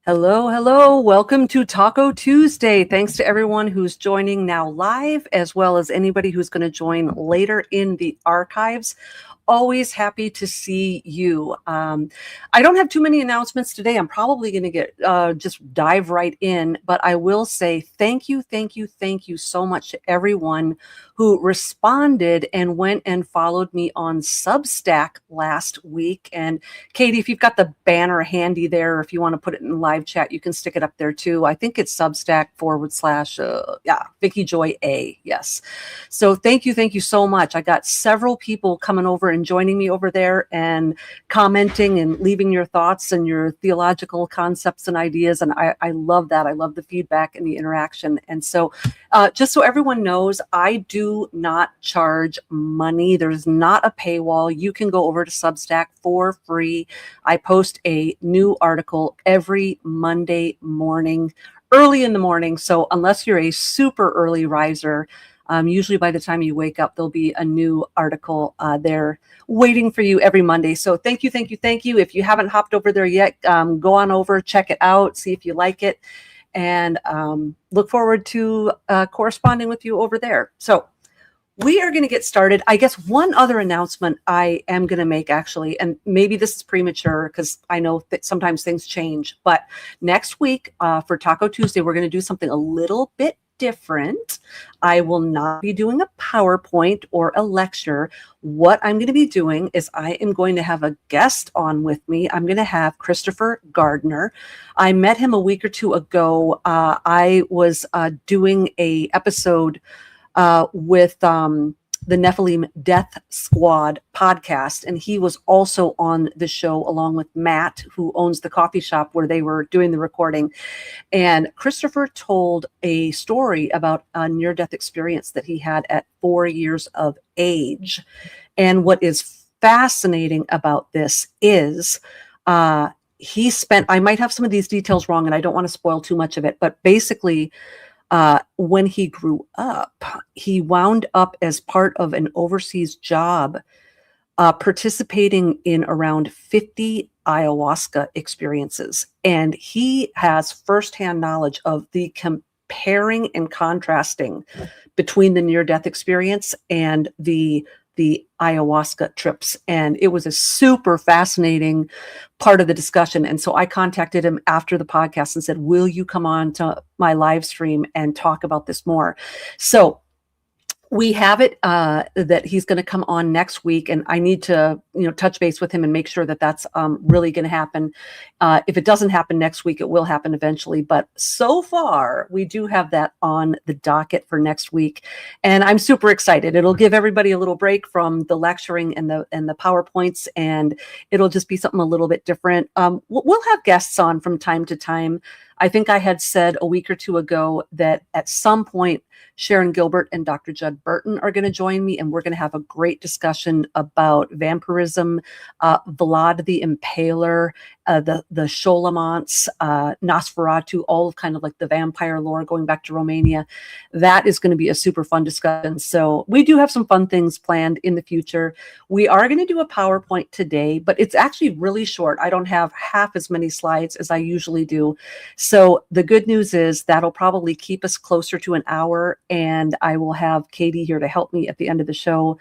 Hello, hello. Welcome to Taco Tuesday. Thanks to everyone who's joining now live, as well as anybody who's going to join later in the archives. Always happy to see you. I don't have too many announcements today. I'm probably going to get just dive right in, but I will say thank you so much to everyone who responded and went and followed me on Substack last week. And Katie, if you've got the banner handy there, or if you want to put it in live chat, you can stick it up there too. I think it's Substack / Vicki Joy A. Yes. So thank you so much. I got several people coming over and joining me over there and commenting and leaving your thoughts and your theological concepts and ideas. And I love that. I love the feedback and the interaction. And so just so everyone knows, I do not charge money. There's not a paywall. You can go over to Substack for free. I post a new article every Monday morning, early in the morning. So unless you're a super early riser, usually by the time you wake up, there'll be a new article there waiting for you every Monday. So thank you. If you haven't hopped over there yet, go on over, check it out, see if you like it, and look forward to corresponding with you over there. So we are going to get started. I guess one other announcement I am going to make, actually, and maybe this is premature because I know that sometimes things change, but next week for Taco Tuesday, we're going to do something a little bit different. I will not be doing a PowerPoint or a lecture. What I'm going to be doing is I am going to have a guest on with me. I'm going to have Christopher Gardner. I met him a week or two ago. I was doing a episode with the Nephilim Death Squad podcast, and he was also on the show along with Matt, who owns the coffee shop where they were doing the recording. And Christopher told a story about a near-death experience that he had at 4 years of age. And what is fascinating about this is he spent, I might have some of these details wrong, and I don't want to spoil too much of it, but basically, when he grew up, he wound up as part of an overseas job, participating in around 50 ayahuasca experiences. And he has firsthand knowledge of the comparing and contrasting between the near-death experience and the ayahuasca trips. And it was a super fascinating part of the discussion. And so I contacted him after the podcast and said, will you come on to my live stream and talk about this more? So we have it that he's going to come on next week, and I need to, touch base with him and make sure that that's really going to happen. If it doesn't happen next week, it will happen eventually. But so far, we do have that on the docket for next week, and I'm super excited. It'll give everybody a little break from the lecturing and the PowerPoints, and it'll just be something a little bit different. We'll have guests on from time to time. I think I had said a week or two ago that at some point, Sharon Gilbert and Dr. Judd Burton are going to join me, and we're going to have a great discussion about vampirism, Vlad the Impaler, the Sholamonts, Nosferatu, all of kind of like the vampire lore going back to Romania. That is going to be a super fun discussion. So we do have some fun things planned in the future. We are going to do a PowerPoint today, but it's actually really short. I don't have half as many slides as I usually do. So the good news is that'll probably keep us closer to an hour, and I will have Katie here to help me at the end of the show,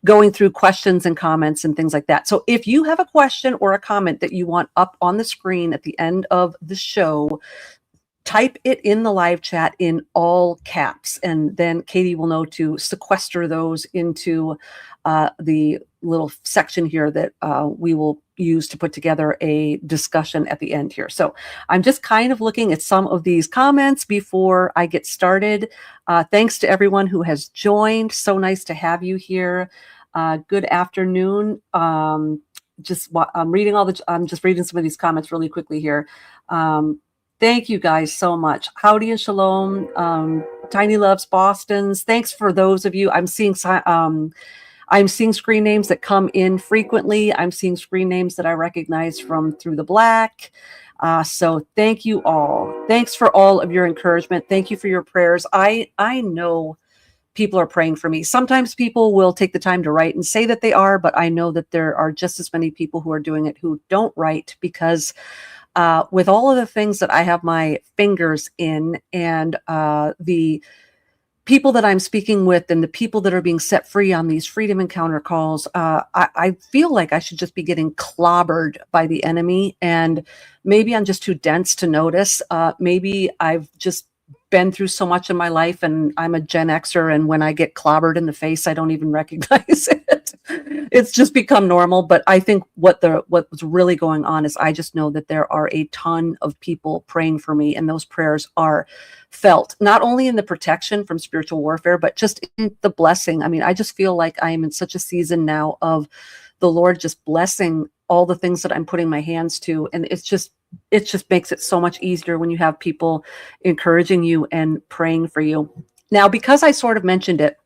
going through questions and comments and things like that. So if you have a question or a comment that you want up on the screen at the end of the show, type it in the live chat in all caps, and then Katie will know to sequester those into the little section here that we will use to put together a discussion at the end here. So I'm just kind of looking at some of these comments before I get started. Thanks to everyone who has joined. So nice to have you here. Good afternoon. I'm just reading some of these comments really quickly here. Thank you guys so much. Howdy and shalom. Tiny loves Boston's. Thanks for those of you. I'm seeing screen names that come in frequently. I'm seeing screen names that I recognize from Through the Black. So thank you all. Thanks for all of your encouragement. Thank you for your prayers. I know people are praying for me. Sometimes people will take the time to write and say that they are, but I know that there are just as many people who are doing it who don't write, because with all of the things that I have my fingers in, and the people that I'm speaking with and the people that are being set free on these Freedom Encounter calls, I feel like I should just be getting clobbered by the enemy. And maybe I'm just too dense to notice. Maybe I've just been through so much in my life, and I'm a Gen Xer, and when I get clobbered in the face, I don't even recognize it. It's just become normal. But I think what was really going on is I just know that there are a ton of people praying for me, and those prayers are felt not only in the protection from spiritual warfare, but just in the blessing. I mean, I just feel like I am in such a season now of the Lord just blessing all the things that I'm putting my hands to. And it just makes it so much easier when you have people encouraging you and praying for you. Now, because I sort of mentioned it,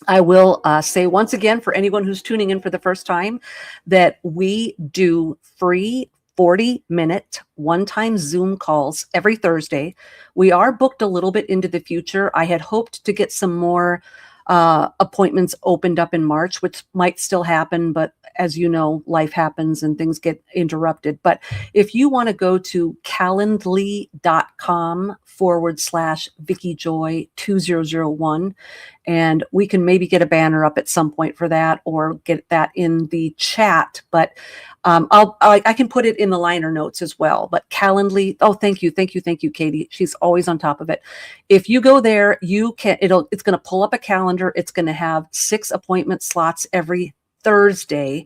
I will say once again, for anyone who's tuning in for the first time, that we do free 40-minute one-time Zoom calls every Thursday. We are booked a little bit into the future. I had hoped to get some more appointments opened up in March, which might still happen, but as you know, life happens and things get interrupted. But if you want to go to calendly.com/Vicki Joy 2001, and we can maybe get a banner up at some point for that, or get that in the chat. But I can put it in the liner notes as well. But Calendly, oh, thank you, Katie. She's always on top of it. If you go there, it's going to pull up a calendar. It's going to have 6 appointment slots every Thursday,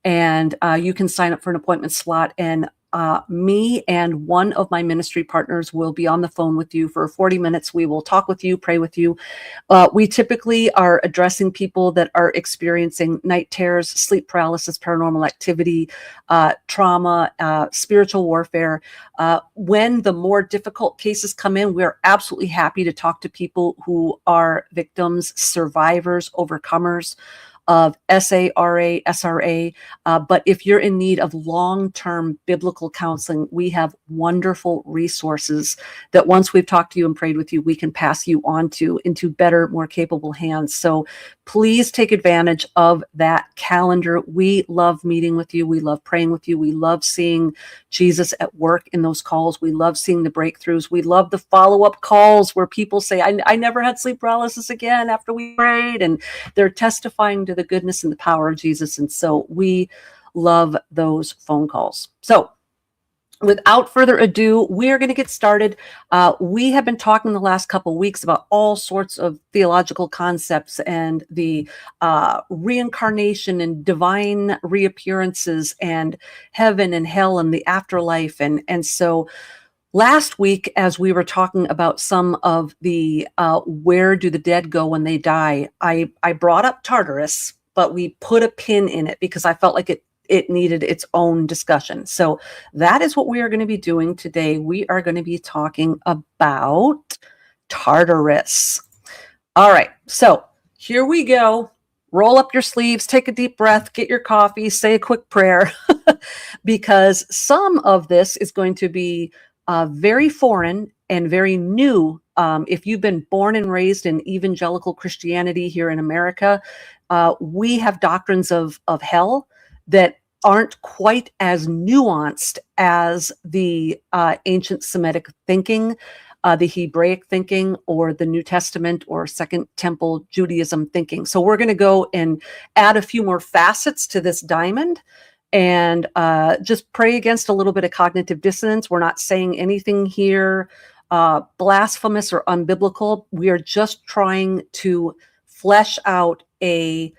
and you can sign up for an appointment slot, and me and one of my ministry partners will be on the phone with you for 40 minutes. We will talk with you, pray with you. We typically are addressing people that are experiencing night terrors, sleep paralysis, paranormal activity, trauma, spiritual warfare. When the more difficult cases come in, we're absolutely happy to talk to people who are victims, survivors, overcomers of SARA, SRA. But if you're in need of long-term biblical counseling, we have wonderful resources that once we've talked to you and prayed with you, we can pass you on to into better, more capable hands. So please take advantage of that calendar. We love meeting with you. We love praying with you. We love seeing Jesus at work in those calls. We love seeing the breakthroughs. We love the follow-up calls where people say, I never had sleep paralysis again after we prayed, and they're testifying to the goodness and the power of Jesus. And so we love those phone calls. So without further ado, we are going to get started. We have been talking the last couple of weeks about all sorts of theological concepts and the reincarnation and divine reappearances and heaven and hell and the afterlife. And so last week, as we were talking about some of the where do the dead go when they die, I brought up Tartarus, but we put a pin in it because I felt like it needed its own discussion. So that is what we are going to be doing today. We are going to be talking about Tartarus. All right, so here we go. Roll up your sleeves, take a deep breath, get your coffee, say a quick prayer, because some of this is going to be very foreign and very new. If you've been born and raised in evangelical Christianity here in America, we have doctrines of hell that aren't quite as nuanced as the ancient Semitic thinking, the Hebraic thinking, or the New Testament or Second Temple Judaism thinking. So we're going to go and add a few more facets to this diamond and just pray against a little bit of cognitive dissonance. We're not saying anything here blasphemous or unbiblical. We are just trying to flesh out a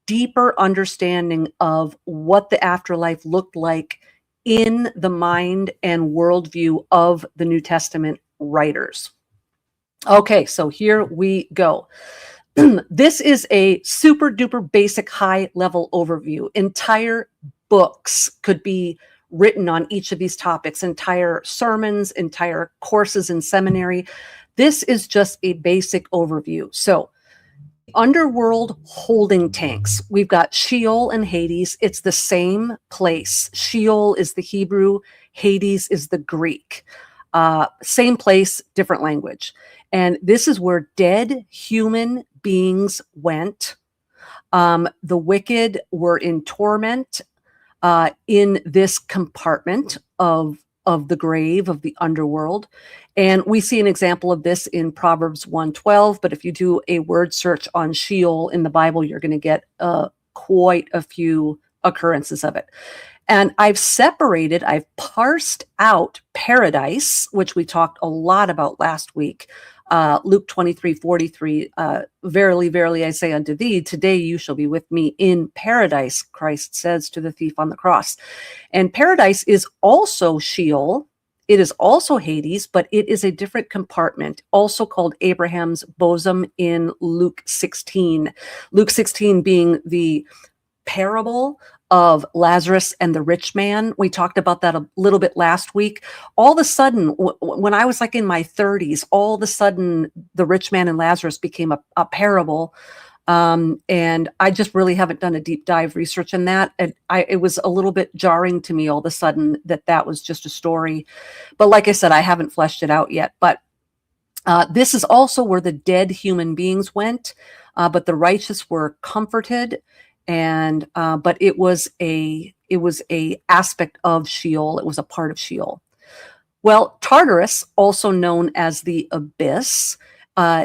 deeper understanding of what the afterlife looked like in the mind and worldview of the New Testament writers. Okay, so here we go. This is a super duper basic high level overview. Entire books could be written on each of these topics, entire sermons, entire courses in seminary. This is just a basic overview. So underworld holding tanks. We've got Sheol and Hades. It's the same place. Sheol is the Hebrew, Hades is the Greek. Same place, different language. And this is where dead human beings went. The wicked were in torment in this compartment of of the grave, of the underworld. And we see an example of this in Proverbs 1:12. But if you do a word search on Sheol in the Bible, you're going to get quite a few occurrences of it. And I've parsed out paradise, which we talked a lot about last week. Luke 23:43, verily, verily, I say unto thee, today you shall be with me in paradise, Christ says to the thief on the cross. And paradise is also Sheol. It is also Hades, but it is a different compartment, also called Abraham's bosom in Luke 16. Luke 16 being the parable of Lazarus and the rich man. We talked about that a little bit last week. All of a sudden, when I was like in my 30s, all of a sudden the rich man and Lazarus became a parable. And I just really haven't done a deep dive research in that. And it was a little bit jarring to me all of a sudden that was just a story. But like I said, I haven't fleshed it out yet. But this is also where the dead human beings went, but the righteous were comforted. And but it was a aspect of Sheol. It was a part of Sheol. Well, Tartarus, also known as the abyss,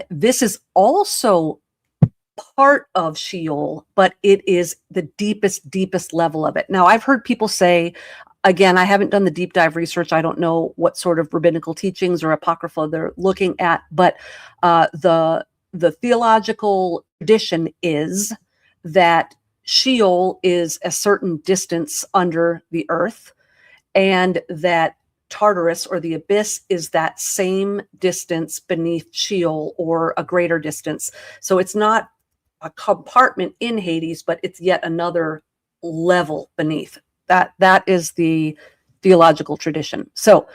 this is also part of Sheol, but it is the deepest level of it. Now, I've heard people say, again, I haven't done the deep dive research. I don't know what sort of rabbinical teachings or apocrypha they're looking at, but the theological tradition is that Sheol is a certain distance under the earth, and that Tartarus, or the abyss, is that same distance beneath Sheol, or a greater distance. So it's not a compartment in Hades, but it's yet another level beneath. That is the theological tradition. So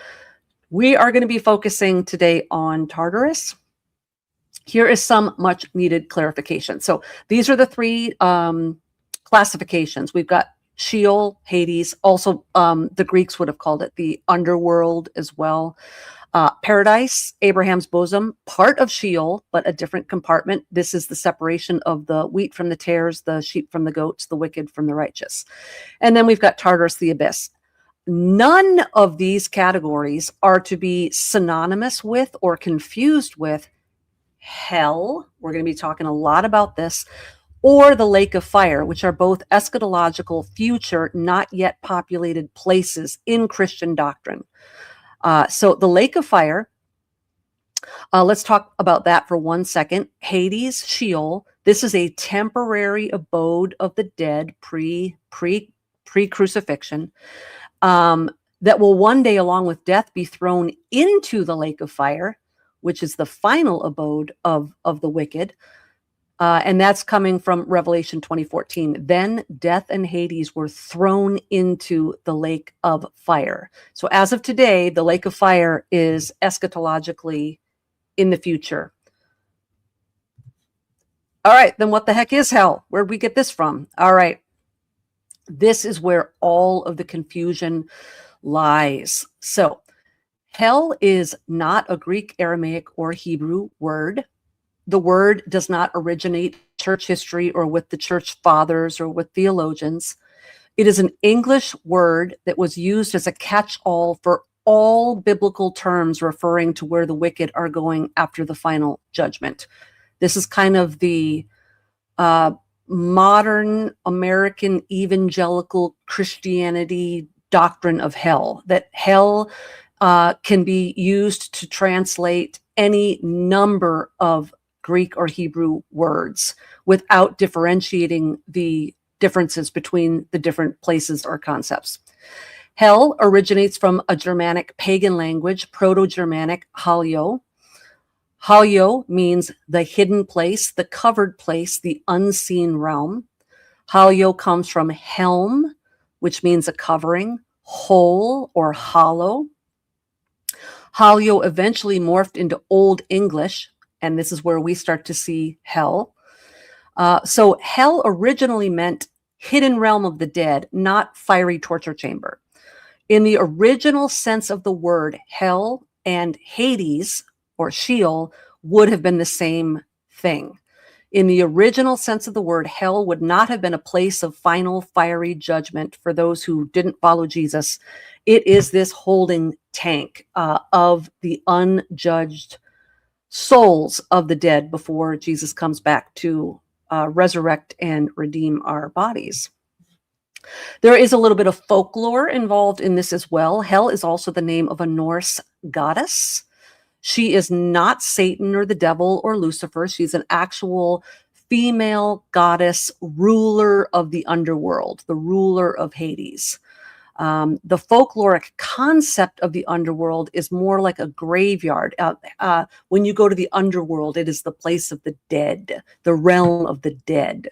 we are going to be focusing today on Tartarus. Here is some much needed clarification. So these are the three classifications. We've got Sheol, Hades, also the Greeks would have called it the underworld as well. Paradise, Abraham's bosom, part of Sheol, but a different compartment. This is the separation of the wheat from the tares, the sheep from the goats, the wicked from the righteous. And then we've got Tartarus, the abyss. None of these categories are to be synonymous with or confused with hell. We're going to be talking a lot about this, or the lake of fire, which are both eschatological, future, not yet populated places in Christian doctrine. So the lake of fire, let's talk about that for 1 second. Hades, Sheol, this is a temporary abode of the dead pre-crucifixion, that will one day, along with death, be thrown into the lake of fire, which is the final abode of the wicked. And that's coming from Revelation 20:14. Then death and Hades were thrown into the lake of fire. So as of today, the lake of fire is eschatologically in the future. All right, then what the heck is hell? Where'd we get this from? All right, this is where all of the confusion lies. So hell is not a Greek, Aramaic, or Hebrew word. The word does not originate in church history or with the church fathers or with theologians. It is an English word that was used as a catch-all for all biblical terms referring to where the wicked are going after the final judgment. This is kind of the modern American evangelical Christianity doctrine of hell, that hell can be used to translate any number of Greek or Hebrew words without differentiating the differences between the different places or concepts. Hell originates from a Germanic pagan language, Proto-Germanic halio. Halio means the hidden place, the covered place, the unseen realm. Halio comes from helm, which means a covering, hole or hollow. Halio eventually morphed into Old English, and this is where we start to see hell. So hell originally meant hidden realm of the dead, not fiery torture chamber. In the original sense of the word, hell and Hades or Sheol would have been the same thing. In the original sense of the word, hell would not have been a place of final fiery judgment for those who didn't follow Jesus. It is this holding tank of the unjudged souls of the dead before Jesus comes back to resurrect and redeem our bodies. There is a little bit of folklore involved in this as well. Hel is also the name of a Norse goddess. She is not Satan or the devil or Lucifer. She's an actual female goddess, ruler of the underworld, the ruler of Hades. The folkloric concept of the underworld is more like a graveyard. When you go to the underworld, it is the place of the dead, the realm of the dead.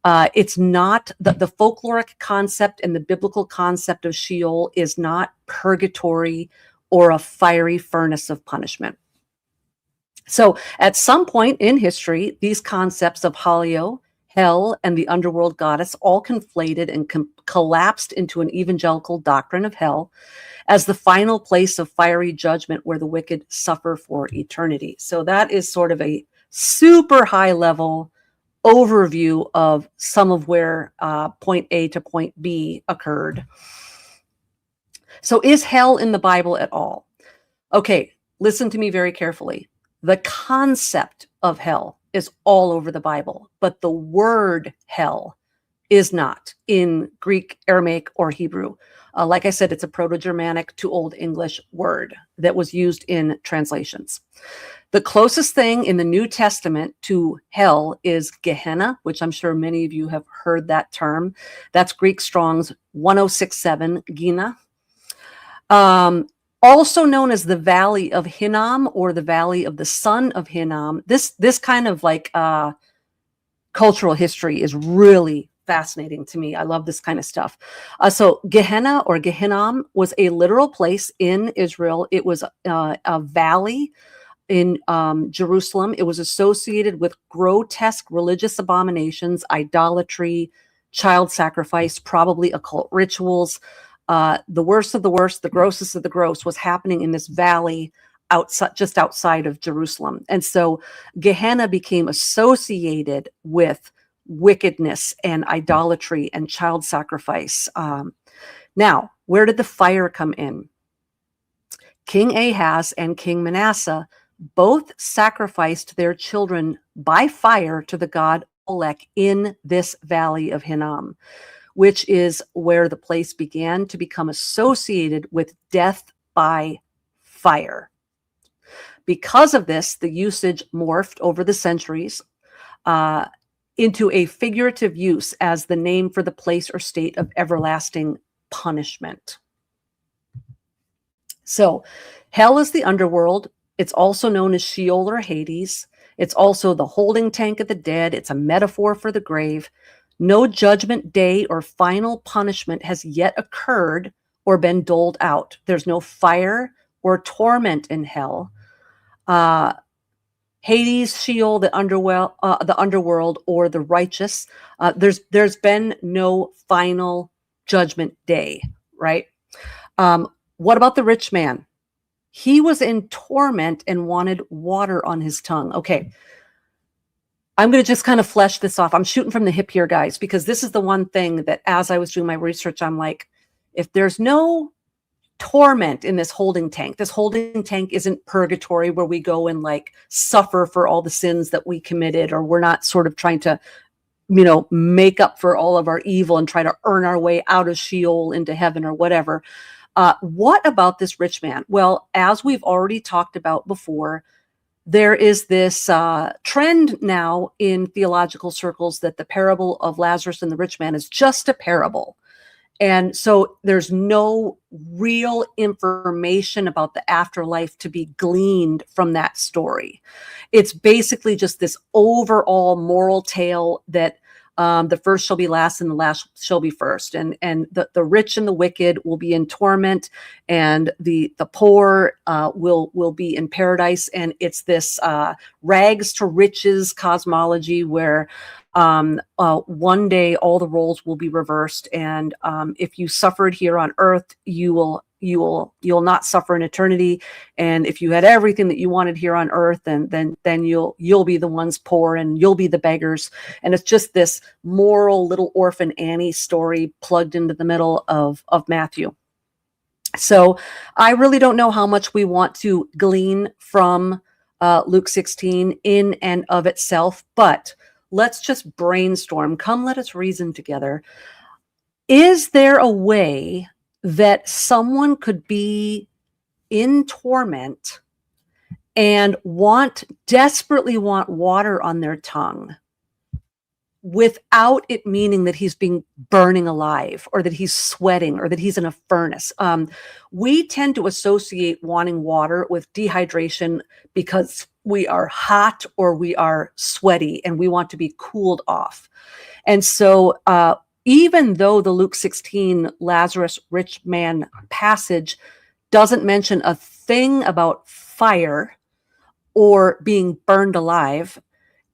It's not the folkloric concept and the biblical concept of Sheol is not purgatory or a fiery furnace of punishment. So at some point in history, these concepts of Halio, hell, and the underworld goddess all conflated and collapsed into an evangelical doctrine of hell as the final place of fiery judgment where the wicked suffer for eternity. So that is sort of a super high level overview of some of where point A to point B occurred. So is hell in the Bible at all? Okay, listen to me very carefully. The concept of hell is all over the Bible, but the word hell is not in Greek, Aramaic, or Hebrew. Like I said, it's a Proto-Germanic to Old English word that was used in translations. The closest thing in the New Testament to hell is Gehenna, which I'm sure many of you have heard that term. That's Greek Strong's 1067, Gina. Also known as the Valley of Hinnom or the Valley of the Son of Hinnom. This kind of like cultural history is really fascinating to me. I love this kind of stuff. So Gehenna or Gehinnom was a literal place in Israel. It was a valley in Jerusalem. It was associated with grotesque religious abominations, idolatry, child sacrifice, probably occult rituals. The worst of the worst, the grossest of the gross was happening in this valley just outside of Jerusalem. And so Gehenna became associated with wickedness and idolatry and child sacrifice. Now, where did the fire come in? King Ahaz and King Manasseh both sacrificed their children by fire to the god Molech in this valley of Hinnom, which is where the place began to become associated with death by fire. Because of this, the usage morphed over the centuries into a figurative use as the name for the place or state of everlasting punishment. So, hell is the underworld. It's also known as Sheol or Hades. It's also the holding tank of the dead. It's a metaphor for the grave. No judgment day or final punishment has yet occurred or been doled out. There's no fire or torment in hell. Hades, Sheol, the underworld, or the righteous. There's been no final judgment day, right? What about the rich man? He was in torment and wanted water on his tongue. Okay. I'm going to just kind of flesh this off. I'm shooting from the hip here, guys, because this is the one thing that as I was doing my research, I'm like, if there's no torment in this holding tank isn't purgatory where we go and like suffer for all the sins that we committed, or we're not sort of trying to, make up for all of our evil and try to earn our way out of Sheol into heaven or whatever. What about this rich man? Well, as we've already talked about before, there is this trend now in theological circles that the parable of Lazarus and the rich man is just a parable. And so there's no real information about the afterlife to be gleaned from that story. It's basically just this overall moral tale that the first shall be last and the last shall be first. And the rich and the wicked will be in torment, and the poor will be in paradise. And it's this rags to riches cosmology where one day all the roles will be reversed. And if you suffered here on earth, you will you'll not suffer in eternity. And if you had everything that you wanted here on earth, then you'll be the ones poor and you'll be the beggars. And it's just this moral little orphan Annie story plugged into the middle of Matthew. So I really don't know how much we want to glean from Luke 16 in and of itself, but let's just brainstorm. Come, let us reason together. Is there a way that someone could be in torment and desperately want water on their tongue without it meaning that he's burning alive, or that he's sweating, or that he's in a furnace? We tend to associate wanting water with dehydration because we are hot or we are sweaty and we want to be cooled off. And so even though the Luke 16 Lazarus rich man passage doesn't mention a thing about fire or being burned alive,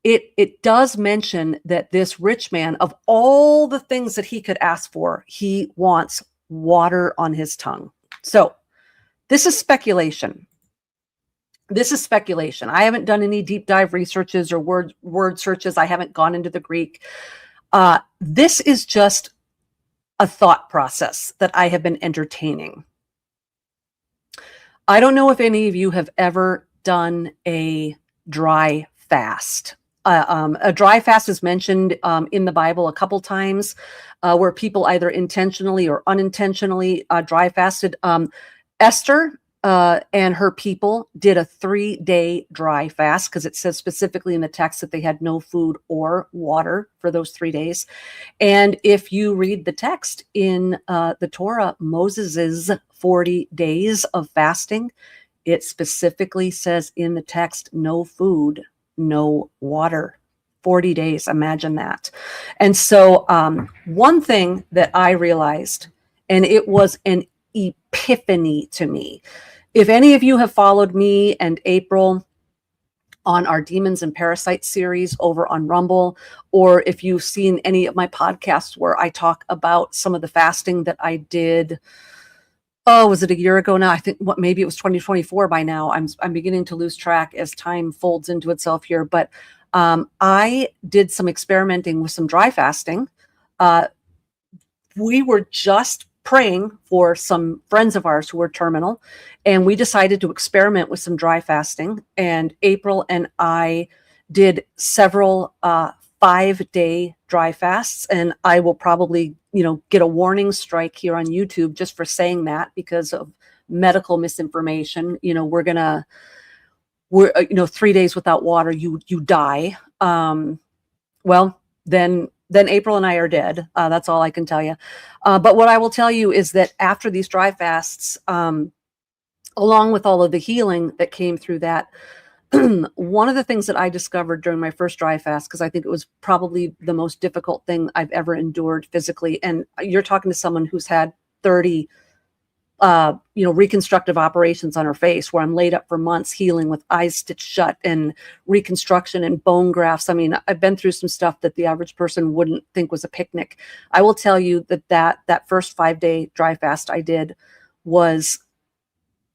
it does mention that this rich man, of all the things that he could ask for, he wants water on his tongue. So this is speculation. I haven't done any deep dive researches or word searches. I haven't gone into the Greek. This is just a thought process that I have been entertaining. I don't know if any of you have ever done a dry fast. A dry fast is mentioned in the Bible a couple times, where people either intentionally or unintentionally dry fasted. Esther and her people did a 3-day dry fast, because it says specifically in the text that they had no food or water for those 3 days. And if you read the text in the Torah, Moses's 40 days of fasting, it specifically says in the text, no food, no water. 40 days, imagine that. And so one thing that I realized, and it was an epiphany to me. If any of you have followed me and April on our Demons and Parasites series over on Rumble, or if you've seen any of my podcasts where I talk about some of the fasting that I did, was it a year ago now? I think maybe it was 2024 by now. I'm beginning to lose track as time folds into itself here. But I did some experimenting with some dry fasting. We were just praying for some friends of ours who were terminal, and we decided to experiment with some dry fasting. And April and I did several 5-day dry fasts, and I will probably get a warning strike here on YouTube just for saying that, because of medical misinformation. We're 3 days without water, you die. Well, then April and I are dead. That's all I can tell you. But what I will tell you is that after these dry fasts, along with all of the healing that came through that, one of the things that I discovered during my first dry fast, because I think it was probably the most difficult thing I've ever endured physically, and you're talking to someone who's had 30 reconstructive operations on her face, where I'm laid up for months healing with eyes stitched shut and reconstruction and bone grafts. I mean, I've been through some stuff that the average person wouldn't think was a picnic. I will tell you that first 5-day dry fast I did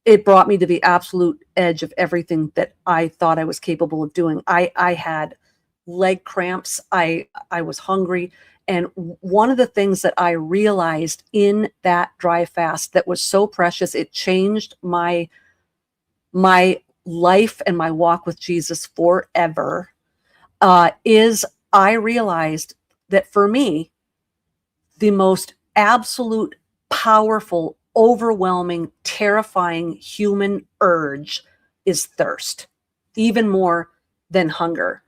it brought me to the absolute edge of everything that I thought I was capable of doing. I had leg cramps. I was hungry. And one of the things that I realized in that dry fast that was so precious, it changed my life and my walk with Jesus forever, is I realized that for me, the most absolute, powerful, overwhelming, terrifying human urge is thirst, even more than hunger.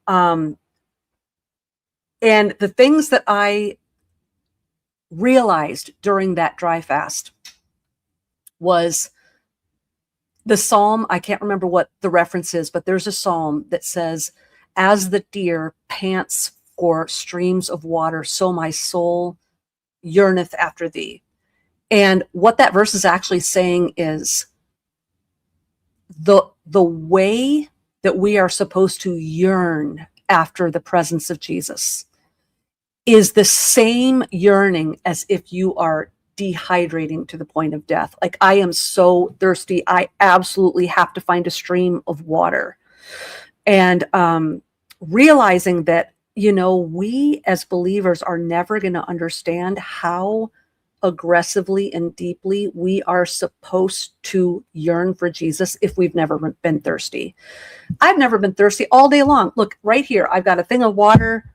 And the things that I realized during that dry fast was the psalm. I can't remember what the reference is, but there's a psalm that says, "As the deer pants for streams of water, so my soul yearneth after thee." And what that verse is actually saying is the way that we are supposed to yearn after the presence of Jesus is the same yearning as if you are dehydrating to the point of death. Like, I am so thirsty. I absolutely have to find a stream of water. And realizing that, we as believers are never going to understand how aggressively and deeply we are supposed to yearn for Jesus if we've never been thirsty. I've never been thirsty all day long. Look, right here, I've got a thing of water.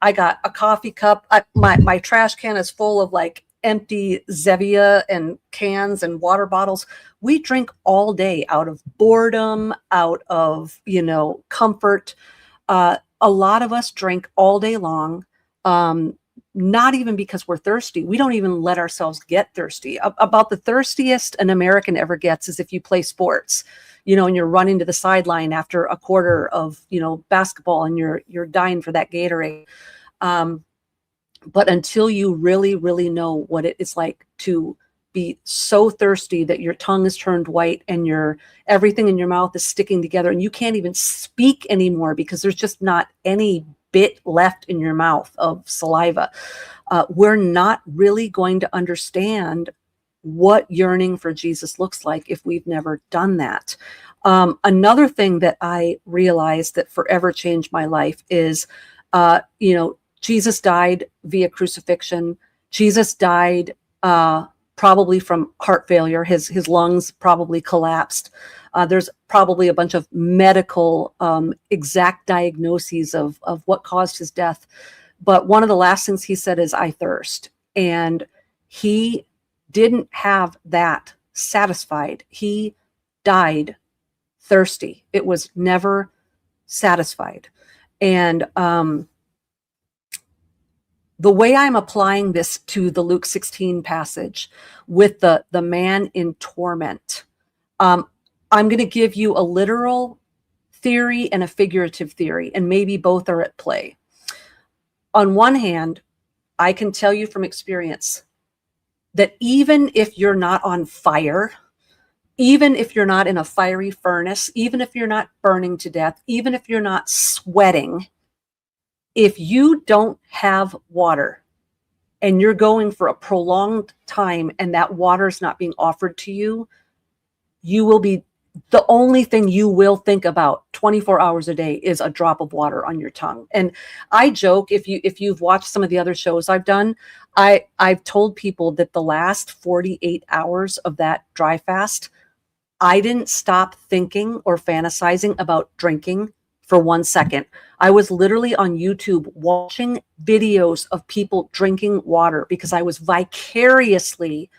I got a coffee cup. My trash can is full of like empty Zevia and cans and water bottles. We drink all day out of boredom, out of, comfort. A lot of us drink all day long, not even because we're thirsty. We don't even let ourselves get thirsty. About the thirstiest an American ever gets is if you play sports, and you're running to the sideline after a quarter of, basketball, and you're dying for that Gatorade. But until you really, really know what it is like to be so thirsty that your tongue is turned white and everything in your mouth is sticking together and you can't even speak anymore because there's just not any bit left in your mouth of saliva, we're not really going to understand what yearning for Jesus looks like if we've never done that. Another thing that I realized that forever changed my life is, Jesus died via crucifixion. Jesus died probably from heart failure. His lungs probably collapsed. There's probably a bunch of medical exact diagnoses of what caused his death. But one of the last things he said is, "I thirst." And he didn't have that satisfied. He died thirsty. It was never satisfied. And the way I'm applying this to the Luke 16 passage with the man in torment, I'm going to give you a literal theory and a figurative theory, and maybe both are at play. On one hand, I can tell you from experience that even if you're not on fire, even if you're not in a fiery furnace, even if you're not burning to death, even if you're not sweating, if you don't have water and you're going for a prolonged time and that water is not being offered to you, you will be, the only thing you will think about 24 hours a day is a drop of water on your tongue. And I joke, if you've watched some of the other shows I've done, I've told people that the last 48 hours of that dry fast, I didn't stop thinking or fantasizing about drinking for 1 second. I was literally on YouTube watching videos of people drinking water because I was vicariously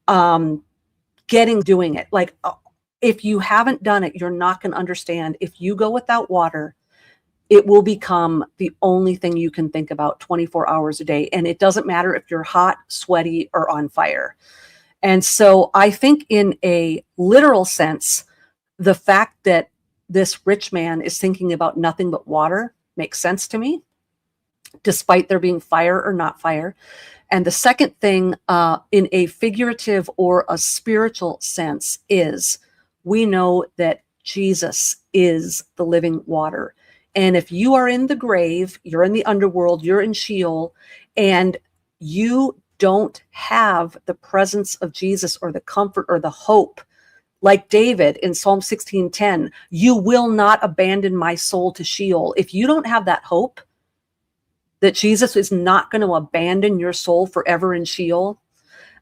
doing it. Like, if you haven't done it, you're not going to understand. If you go without water, it will become the only thing you can think about 24 hours a day. And it doesn't matter if you're hot, sweaty, or on fire. And so I think in a literal sense, the fact that this rich man is thinking about nothing but water makes sense to me, despite there being fire or not fire. And the second thing, in a figurative or a spiritual sense, is we know that Jesus is the living water. And if you are in the grave, you're in the underworld, you're in Sheol, and you don't have the presence of Jesus or the comfort or the hope, like David in Psalm 16:10, you will not abandon my soul to Sheol. If you don't have that hope that Jesus is not going to abandon your soul forever in Sheol,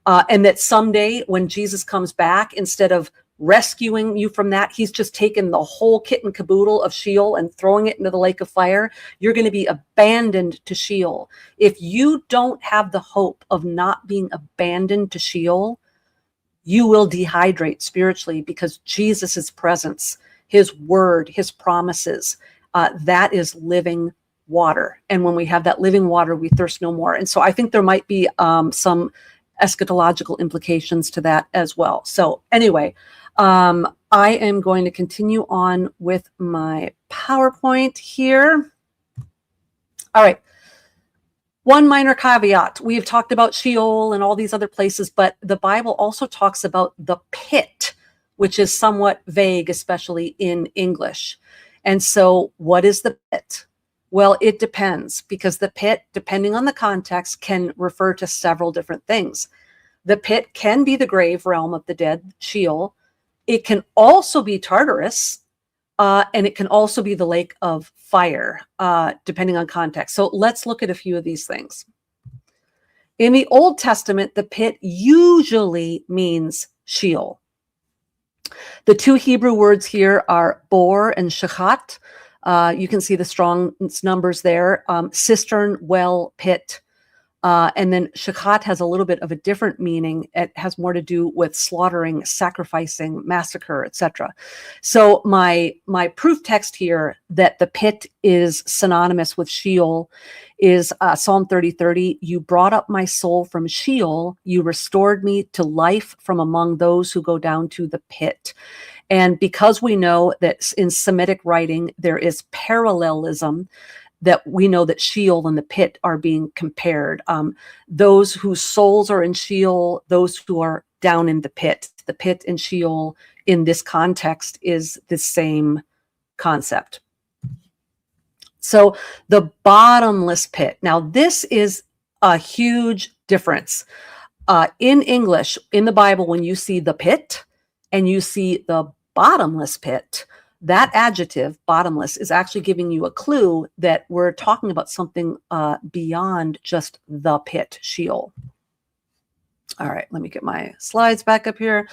and that someday when Jesus comes back, instead of rescuing you from that, he's just taken the whole kit and caboodle of Sheol and throwing it into the lake of fire, you're going to be abandoned to Sheol. If you don't have the hope of not being abandoned to Sheol, you will dehydrate spiritually, because Jesus's presence, his word, his promises, that is living water. And when we have that living water, we thirst no more. And so I think there might be some eschatological implications to that as well. So anyway, I am going to continue on with my PowerPoint here. All right. One minor caveat. We have talked about Sheol and all these other places, but the Bible also talks about the pit, which is somewhat vague, especially in English. And so what is the pit? Well, it depends, because the pit, depending on the context, can refer to several different things. The pit can be the grave realm of the dead, Sheol. It can also be Tartarus, and it can also be the lake of fire, depending on context. So let's look at a few of these things. In the Old Testament, the pit usually means Sheol. The two Hebrew words here are bor and shechat. You can see the strong numbers there. Cistern, well, pit. And then shechat has a little bit of a different meaning. It has more to do with slaughtering, sacrificing, massacre, etc. So my proof text here that the pit is synonymous with Sheol is Psalm 30:30. You brought up my soul from Sheol. You restored me to life from among those who go down to the pit. And because we know that in Semitic writing, there is parallelism, that we know that Sheol and the pit are being compared. Those whose souls are in Sheol, those who are down in the pit and Sheol in this context is the same concept. So the bottomless pit. Now, this is a huge difference. In English, in the Bible, when you see the pit and you see the bottomless pit, that adjective, bottomless, is actually giving you a clue that we're talking about something beyond just the pit, Sheol. All right, let me get my slides back up here.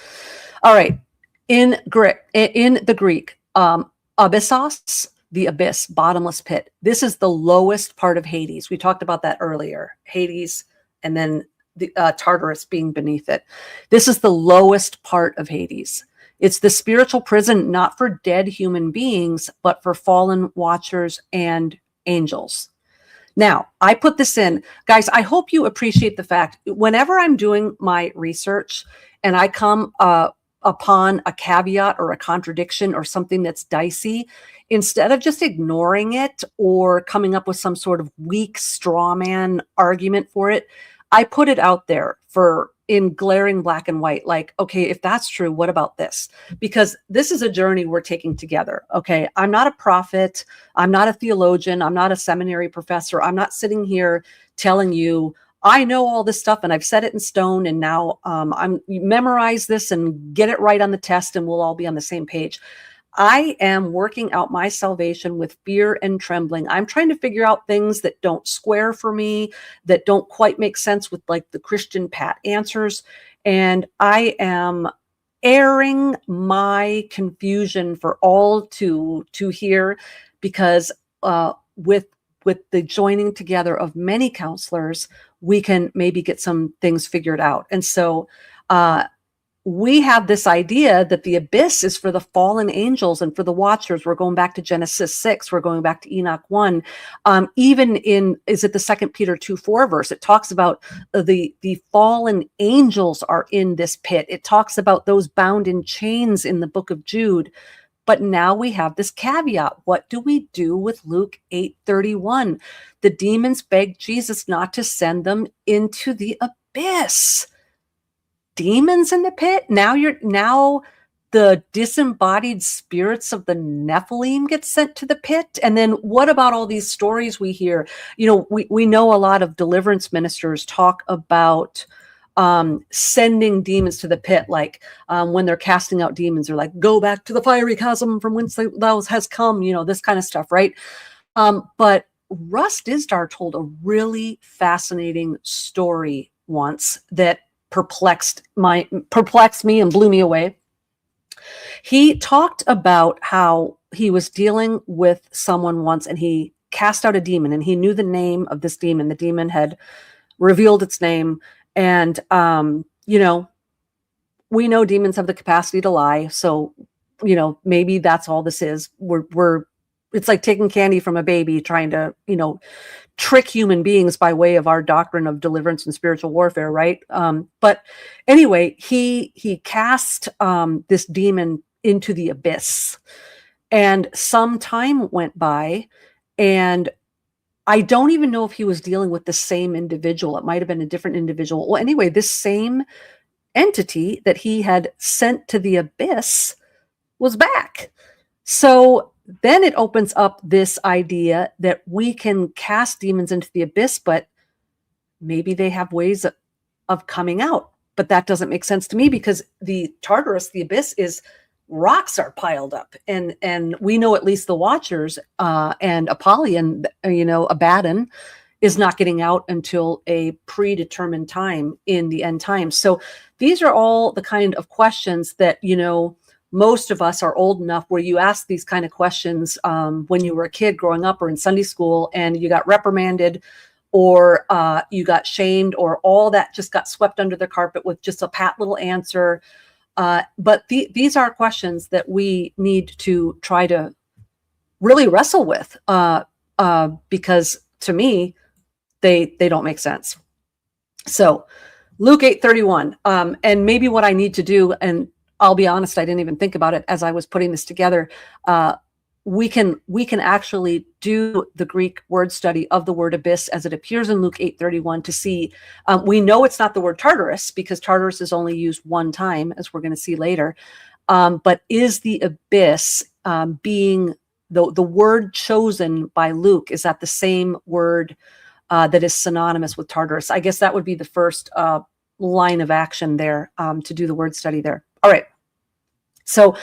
All right, in the Greek, abyssos, the abyss, bottomless pit. This is the lowest part of Hades. We talked about that earlier. Hades, and then the Tartarus being beneath it. This is the lowest part of Hades. It's the spiritual prison, not for dead human beings, but for fallen watchers and angels. Now, I put this in. Guys, I hope you appreciate the fact, whenever I'm doing my research and I come upon a caveat or a contradiction or something that's dicey, instead of just ignoring it or coming up with some sort of weak straw man argument for it, I put it out there in glaring black and white, like, okay, if that's true, what about this? Because this is a journey we're taking together. Okay, I'm not a prophet. I'm not a theologian. I'm not a seminary professor. I'm not sitting here telling you, I know all this stuff and I've set it in stone, and now you memorize this and get it right on the test and we'll all be on the same page. I am working out my salvation with fear and trembling. I'm trying to figure out things that don't square for me, that don't quite make sense with like the Christian pat answers. And I am airing my confusion for all to hear, because with the joining together of many counselors, we can maybe get some things figured out. And so we have this idea that the abyss is for the fallen angels and for the watchers. We're going back to Genesis 6. We're going back to Enoch 1. Even is it the 2 Peter 2:4 verse? It talks about the fallen angels are in this pit. It talks about those bound in chains in the book of Jude. But now we have this caveat. What do we do with Luke 8:31? The demons begged Jesus not to send them into the abyss. Demons in the pit? Now the disembodied spirits of the Nephilim get sent to the pit? And then what about all these stories we hear? You know, we know a lot of deliverance ministers talk about sending demons to the pit, like when they're casting out demons, they're like, go back to the fiery chasm from whence thou has come, you know, this kind of stuff, right? But Russ Dizdar told a really fascinating story once that perplexed me and blew me away. He talked about how he was dealing with someone once and he cast out a demon, and he knew the name of this demon. The demon had revealed its name. And, you know, we know demons have the capacity to lie. So, you know, maybe that's all this is. It's like taking candy from a baby, trying to, you know, trick human beings by way of our doctrine of deliverance and spiritual warfare, right? But anyway, he cast this demon into the abyss, and some time went by, and I don't even know if he was dealing with the same individual. It might have been a different individual. Well, anyway, this same entity that he had sent to the abyss was back. So then it opens up this idea that we can cast demons into the abyss, but maybe they have ways of coming out. but that doesn't make sense to me because the Tartarus, the abyss, is rocks are piled up, and we know at least the Watchers and Apollyon, Abaddon, is not getting out until a predetermined time in the end times. So these are all the kind of questions that, most of us are old enough where you ask these kind of questions when you were a kid growing up or in Sunday school, and you got reprimanded or you got shamed, or all that just got swept under the carpet with just a pat little answer. But these are questions that we need to try to really wrestle with because to me, they don't make sense. So Luke 8:31, and maybe what I need to do, and I'll be honest, I didn't even think about it as I was putting this together. We can actually do the Greek word study of the word abyss as it appears in Luke 8:31 to see. We know it's not the word Tartarus because Tartarus is only used one time, as we're going to see later. But is the abyss being the word chosen by Luke? Is that the same word that is synonymous with Tartarus? I guess that would be the first line of action there to do the word study there. All right. So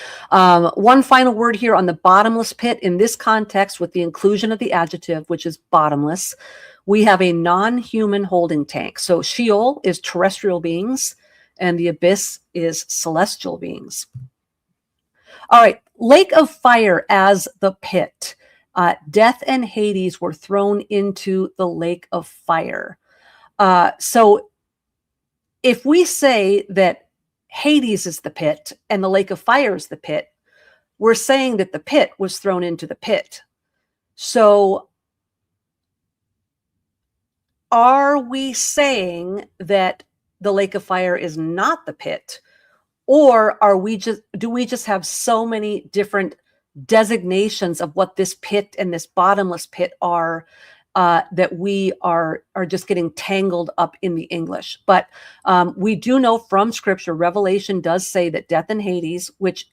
one final word here on the bottomless pit. In this context, with the inclusion of the adjective, which is bottomless, we have a non-human holding tank. So Sheol is terrestrial beings, and the abyss is celestial beings. All right, lake of fire as the pit. Death and Hades were thrown into the lake of fire. So if we say that Hades is the pit and the lake of fire is the pit, we're saying that the pit was thrown into the pit. So are we saying that the lake of fire is not the pit? Or do we just have so many different designations of what this pit and this bottomless pit are that we are just getting tangled up in the English? But we do know from Scripture, Revelation does say that death and Hades, which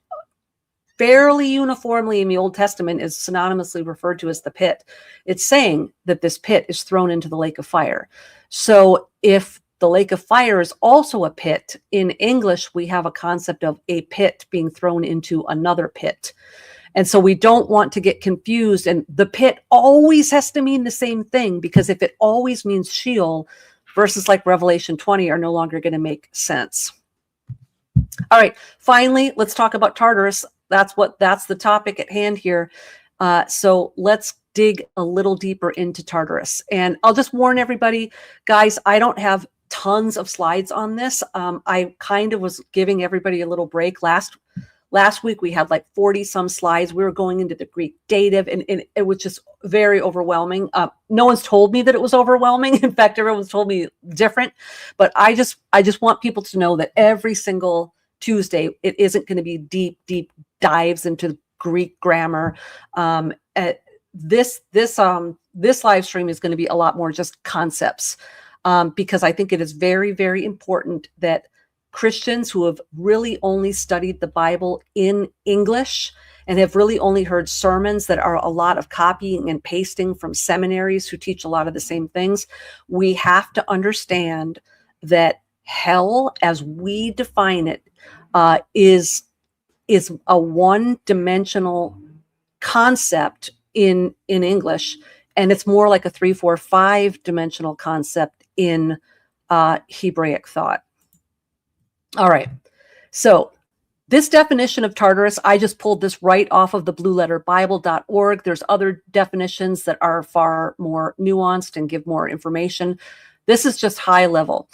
fairly uniformly in the Old Testament is synonymously referred to as the pit, it's saying that this pit is thrown into the lake of fire. So if the lake of fire is also a pit, in English, we have a concept of a pit being thrown into another pit. And so we don't want to get confused. And the pit always has to mean the same thing, because if it always means Sheol, verses like Revelation 20 are no longer going to make sense. All right, finally, let's talk about Tartarus. That's the topic at hand here. So let's dig a little deeper into Tartarus. And I'll just warn everybody, guys, I don't have tons of slides on this. I kind of was giving everybody a little break. Last week we had like 40 some slides. We were going into the Greek dative, and it was just very overwhelming. No one's told me that it was overwhelming. In fact, everyone's told me different. But I just want people to know that every single Tuesday, it isn't going to be deep dives into Greek grammar. This live stream is going to be a lot more just concepts, because I think it is very, very important that Christians who have really only studied the Bible in English and have really only heard sermons that are a lot of copying and pasting from seminaries who teach a lot of the same things, we have to understand that hell, as we define it, is a one-dimensional concept in English, and it's more like a 3, 4, 5-dimensional concept in Hebraic thought. All right, so this definition of Tartarus, I just pulled this right off of the blueletterbible.org. There's other definitions that are far more nuanced and give more information. This is just high level.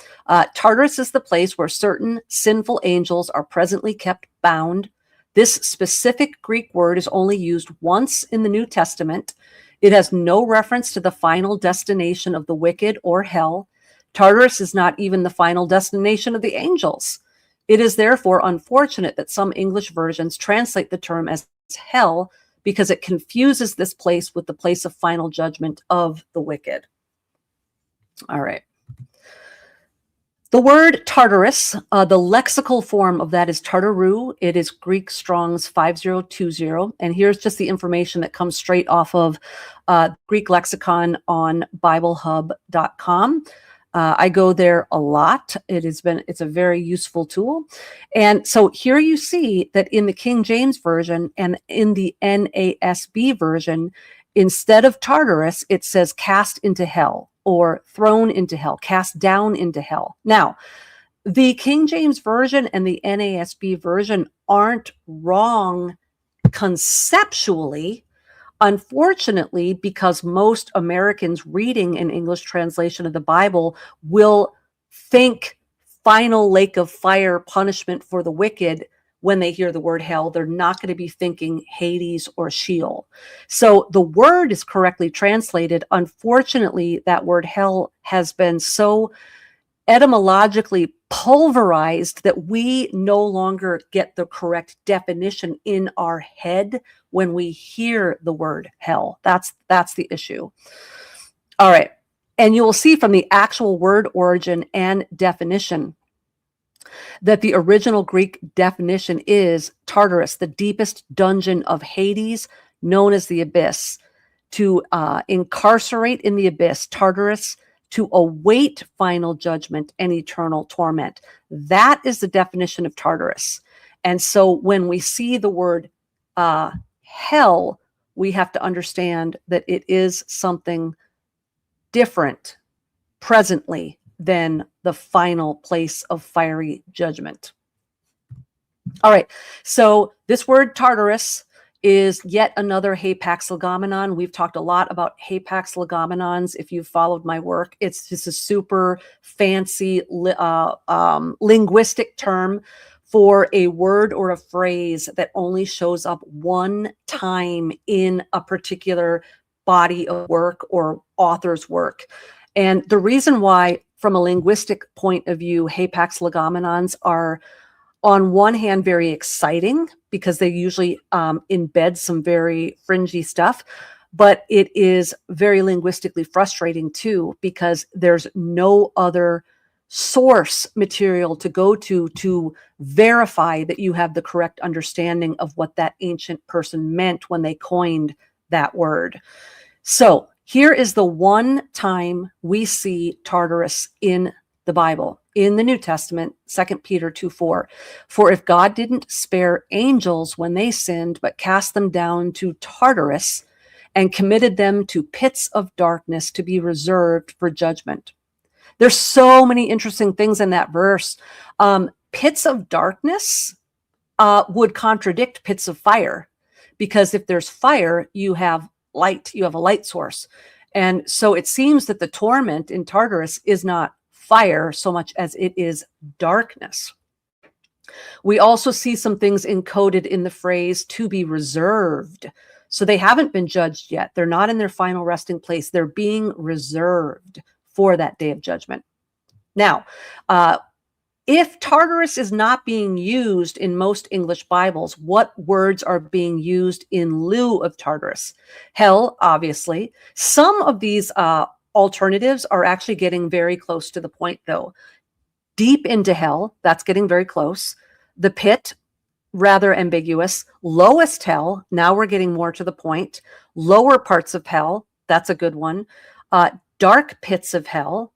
Tartarus is the place where certain sinful angels are presently kept bound. This specific Greek word is only used once in the New Testament. It has no reference to the final destination of the wicked or hell. Tartarus is not even the final destination of the angels. It is therefore unfortunate that some English versions translate the term as hell, because it confuses this place with the place of final judgment of the wicked. All right. The word Tartarus, the lexical form of that is Tartaru. It is Greek Strong's 5020. And here's just the information that comes straight off of Greek lexicon on BibleHub.com. I go there a lot. It's a very useful tool. And so here you see that in the King James Version and in the NASB version, instead of Tartarus, it says cast into hell or thrown into hell, cast down into hell. Now, the King James Version and the NASB version aren't wrong conceptually. Unfortunately, because most Americans reading an English translation of the Bible will think final lake of fire, punishment for the wicked. When they hear the word hell, they're not going to be thinking Hades or Sheol. So the word is correctly translated. Unfortunately, that word hell has been so etymologically pulverized that we no longer get the correct definition in our head when we hear the word hell. That's the issue. All right. And you will see from the actual word origin and definition that the original Greek definition is Tartarus, the deepest dungeon of Hades, known as the abyss. To incarcerate in the abyss, Tartarus, to await final judgment and eternal torment. That is the definition of Tartarus. And so when we see the word hell, we have to understand that it is something different presently than the final place of fiery judgment. All right, so this word Tartarus is yet another Hapax legomenon. We've talked a lot about Hapax legomenons. If you've followed my work, it's just a super fancy linguistic term for a word or a phrase that only shows up one time in a particular body of work or author's work. And the reason why, from a linguistic point of view, Hapax legomenons are on one hand very exciting because they usually embed some very fringy stuff, but it is very linguistically frustrating too because there's no other source material to go to verify that you have the correct understanding of what that ancient person meant when they coined that word. So here is the one time we see Tartarus in the Bible. In the New Testament, 2 Peter 2:4, for if God didn't spare angels when they sinned, but cast them down to Tartarus and committed them to pits of darkness to be reserved for judgment. There's so many interesting things in that verse. Pits of darkness would contradict pits of fire, because if there's fire, you have light, you have a light source. And so it seems that the torment in Tartarus is not fire so much as it is darkness. We also see some things encoded in the phrase to be reserved. So they haven't been judged yet. They're not in their final resting place. They're being reserved for that day of judgment. Now, if Tartarus is not being used in most English Bibles, what words are being used in lieu of Tartarus? Hell, obviously. Some of these alternatives are actually getting very close to the point, though. Deep into hell, that's getting very close. The pit, rather ambiguous. Lowest hell, now we're getting more to the point. Lower parts of hell, that's a good one. Dark pits of hell,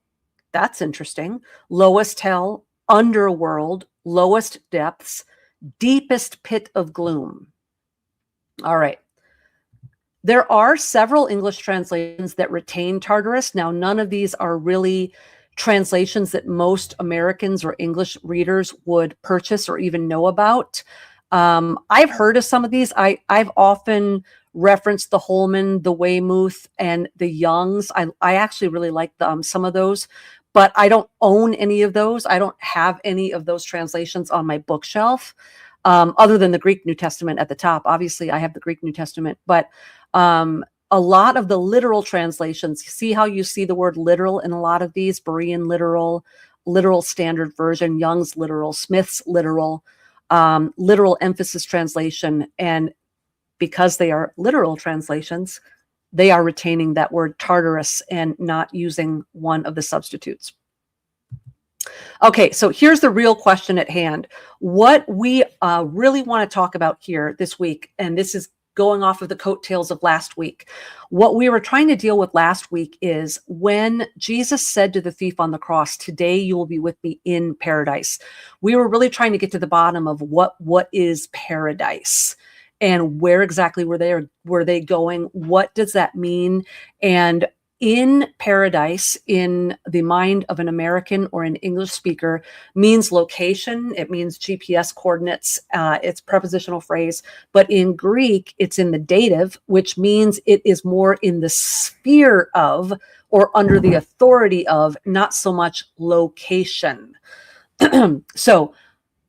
that's interesting. Lowest hell, underworld, lowest depths, deepest pit of gloom. All right. There are several English translations that retain Tartarus. Now, none of these are really translations that most Americans or English readers would purchase or even know about. I've heard of some of these. I've often referenced the Holman, the Weymouth, and the Youngs. I actually really like some of those, but I don't own any of those. I don't have any of those translations on my bookshelf, other than the Greek New Testament at the top. Obviously, I have the Greek New Testament, but a lot of the literal translations, see how you see the word literal in a lot of these? Berean literal, literal standard version, Young's literal, Smith's literal, literal emphasis translation. And because they are literal translations, they are retaining that word Tartarus and not using one of the substitutes. Okay, so here's the real question at hand. What we really want to talk about here this week, and this is going off of the coattails of last week. What we were trying to deal with last week is when Jesus said to the thief on the cross, "Today you will be with me in paradise." We were really trying to get to the bottom of what is paradise and where exactly were they going? What does that mean? And in paradise, in the mind of an American or an English speaker, means location. It means GPS coordinates. It's prepositional phrase. But in Greek, it's in the dative, which means it is more in the sphere of or under the authority of, not so much location. So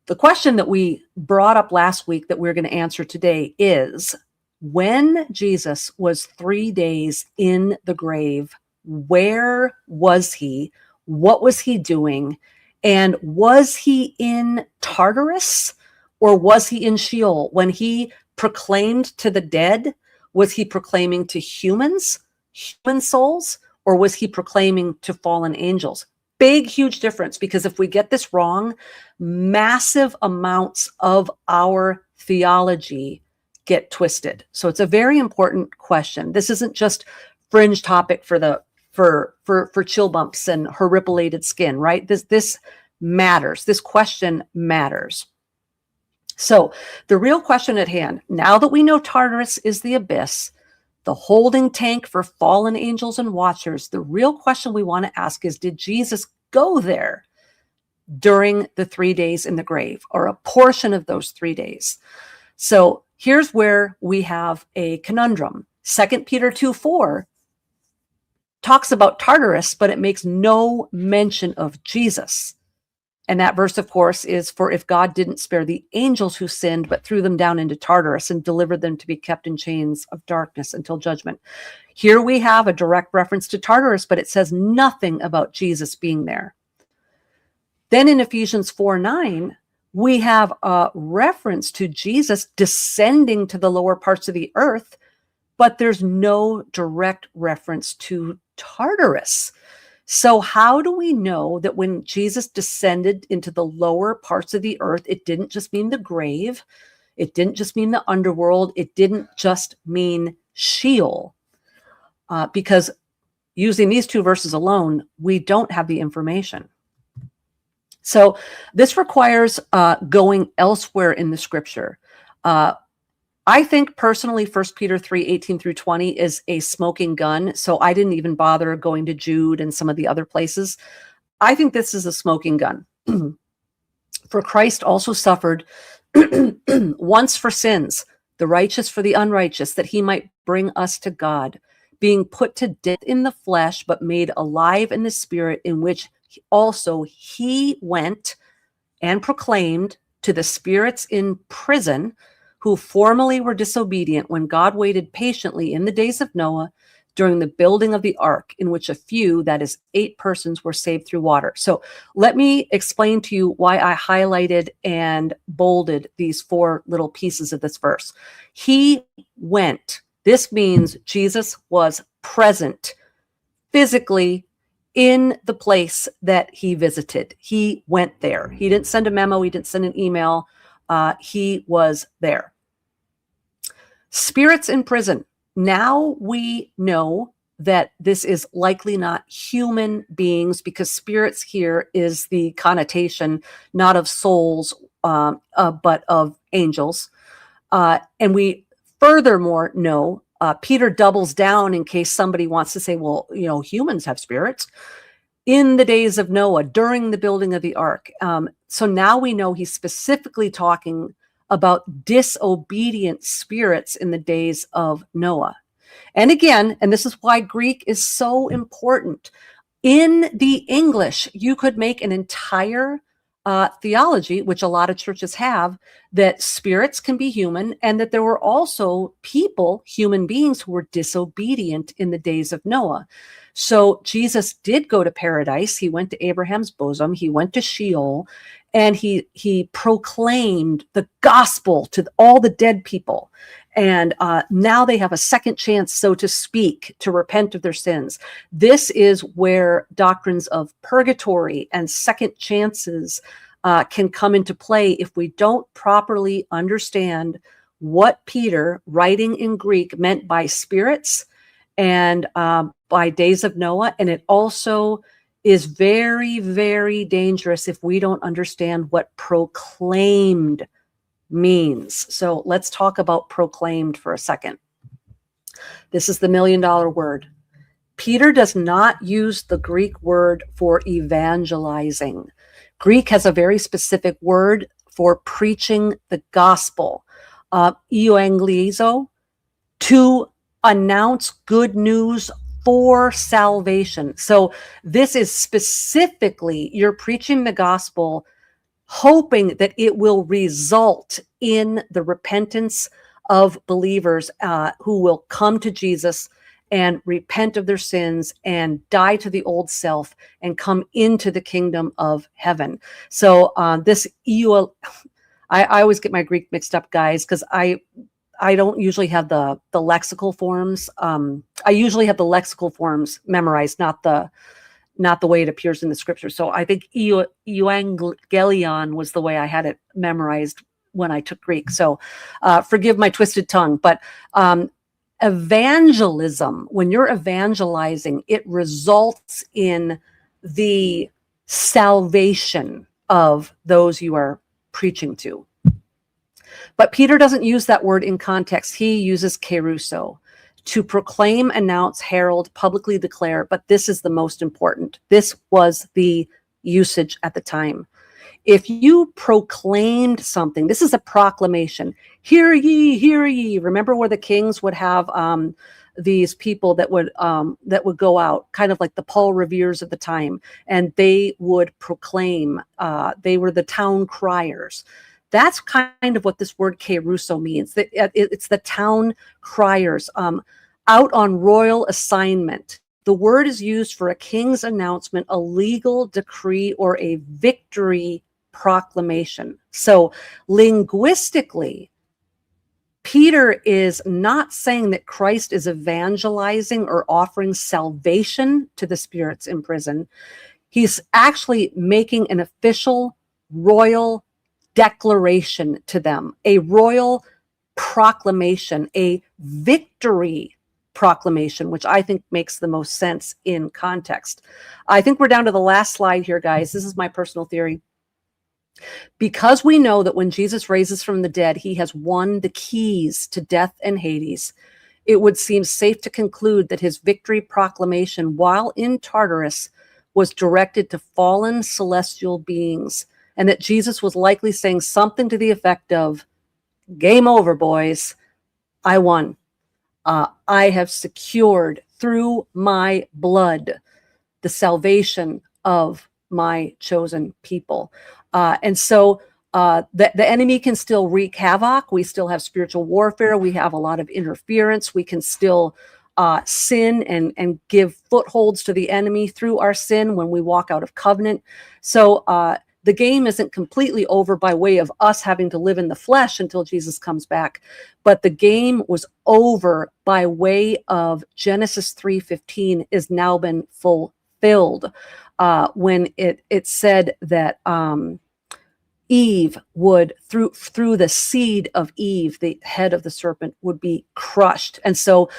the question that we brought up last week that we're going to answer today is, when Jesus was 3 days in the grave, where was he? What was he doing? And was he in Tartarus or was he in Sheol? When he proclaimed to the dead, was he proclaiming to humans, human souls, or was he proclaiming to fallen angels? Big, huge difference, because if we get this wrong, massive amounts of our theology get twisted. So it's a very important question. This isn't just fringe topic for chill bumps and horripilated skin, right? This matters. This question matters. So the real question at hand, now that we know Tartarus is the abyss, the holding tank for fallen angels and watchers, the real question we want to ask is, did Jesus go there during the 3 days in the grave, or a portion of those 3 days? So here's where we have a conundrum. 2 Peter 2:4 talks about Tartarus, but it makes no mention of Jesus. And that verse, of course, is, "For if God didn't spare the angels who sinned, but threw them down into Tartarus and delivered them to be kept in chains of darkness until judgment." Here we have a direct reference to Tartarus, but it says nothing about Jesus being there. Then in Ephesians 4:9, we have a reference to Jesus descending to the lower parts of the earth, but there's no direct reference to Tartarus. So how do we know that when Jesus descended into the lower parts of the earth, it didn't just mean the grave, it didn't just mean the underworld, it didn't just mean Sheol? Because using these two verses alone, we don't have the information. So this requires going elsewhere in the scripture. I think personally, 1 Peter 3:18 through 20 is a smoking gun. So I didn't even bother going to Jude and some of the other places. I think this is a smoking gun. For Christ also suffered once for sins, the righteous for the unrighteous, that he might bring us to God, being put to death in the flesh, but made alive in the spirit, in which also he went and proclaimed to the spirits in prison, who formerly were disobedient, when God waited patiently in the days of Noah during the building of the ark, in which a few, that is 8 persons, were saved through water. So let me explain to you why I highlighted and bolded these 4 little pieces of this verse. He went. This means Jesus was present physically in the place that he visited. He went there. He didn't send a memo. He didn't send an email. He was there. Spirits in prison. Now we know that this is likely not human beings, because spirits here is the connotation not of souls, but of angels. And we furthermore know, Peter doubles down in case somebody wants to say, well, humans have spirits. In the days of Noah, during the building of the ark. So now we know he's specifically talking about disobedient spirits in the days of Noah. And again, and this is why Greek is so important. In the English, you could make an entire theology, which a lot of churches have, that spirits can be human, and that there were also people, human beings, who were disobedient in the days of Noah. So Jesus did go to paradise. He went to Abraham's bosom. He went to Sheol, and he proclaimed the gospel to all the dead people. And now they have a second chance, so to speak, to repent of their sins. This is where doctrines of purgatory and second chances can come into play if we don't properly understand what Peter, writing in Greek, meant by spirits and by days of Noah. And it also is very, very dangerous if we don't understand what proclaimed means. So let's talk about proclaimed for a second. This is the $1 million word. Peter does not use the Greek word for evangelizing. Greek has a very specific word for preaching the gospel, euangelizo, to announce good news for salvation. So this is specifically, you're preaching the gospel, hoping that it will result in the repentance of believers who will come to Jesus and repent of their sins and die to the old self and come into the kingdom of heaven. So this I always get my Greek mixed up, guys, because I don't usually have the lexical forms. I usually have the lexical forms memorized, not the way it appears in the scripture. So I think euangelion was the way I had it memorized when I took Greek. So forgive my twisted tongue, but evangelism, when you're evangelizing, it results in the salvation of those you are preaching to. But Peter doesn't use that word in context. He uses keruso, to proclaim, announce, herald, publicly declare. But this is the most important. This was the usage at the time. If you proclaimed something, this is a proclamation. Hear ye, hear ye. Remember where the kings would have these people that would go out, kind of like the Paul Reveres of the time, and they would proclaim. They were the town criers. That's kind of what this word keruso means. It's the town criers out on royal assignment. The word is used for a king's announcement, a legal decree, or a victory proclamation. So linguistically, Peter is not saying that Christ is evangelizing or offering salvation to the spirits in prison. He's actually making an official royal declaration to them, a royal proclamation, a victory proclamation, which I think makes the most sense in context. I think we're down to the last slide here, guys. This is my personal theory. Because we know that when Jesus raises from the dead, he has won the keys to death and Hades, it would seem safe to conclude that his victory proclamation while in Tartarus was directed to fallen celestial beings, and that Jesus was likely saying something to the effect of, "Game over, boys. I won. I have secured through my blood the salvation of my chosen people." And so the enemy can still wreak havoc. We still have spiritual warfare. We have a lot of interference. We can still sin and give footholds to the enemy through our sin when we walk out of covenant. So the game isn't completely over by way of us having to live in the flesh until Jesus comes back, but the game was over by way of Genesis 3:15 is now been fulfilled when it said that Eve would, through the seed of Eve, the head of the serpent would be crushed. And so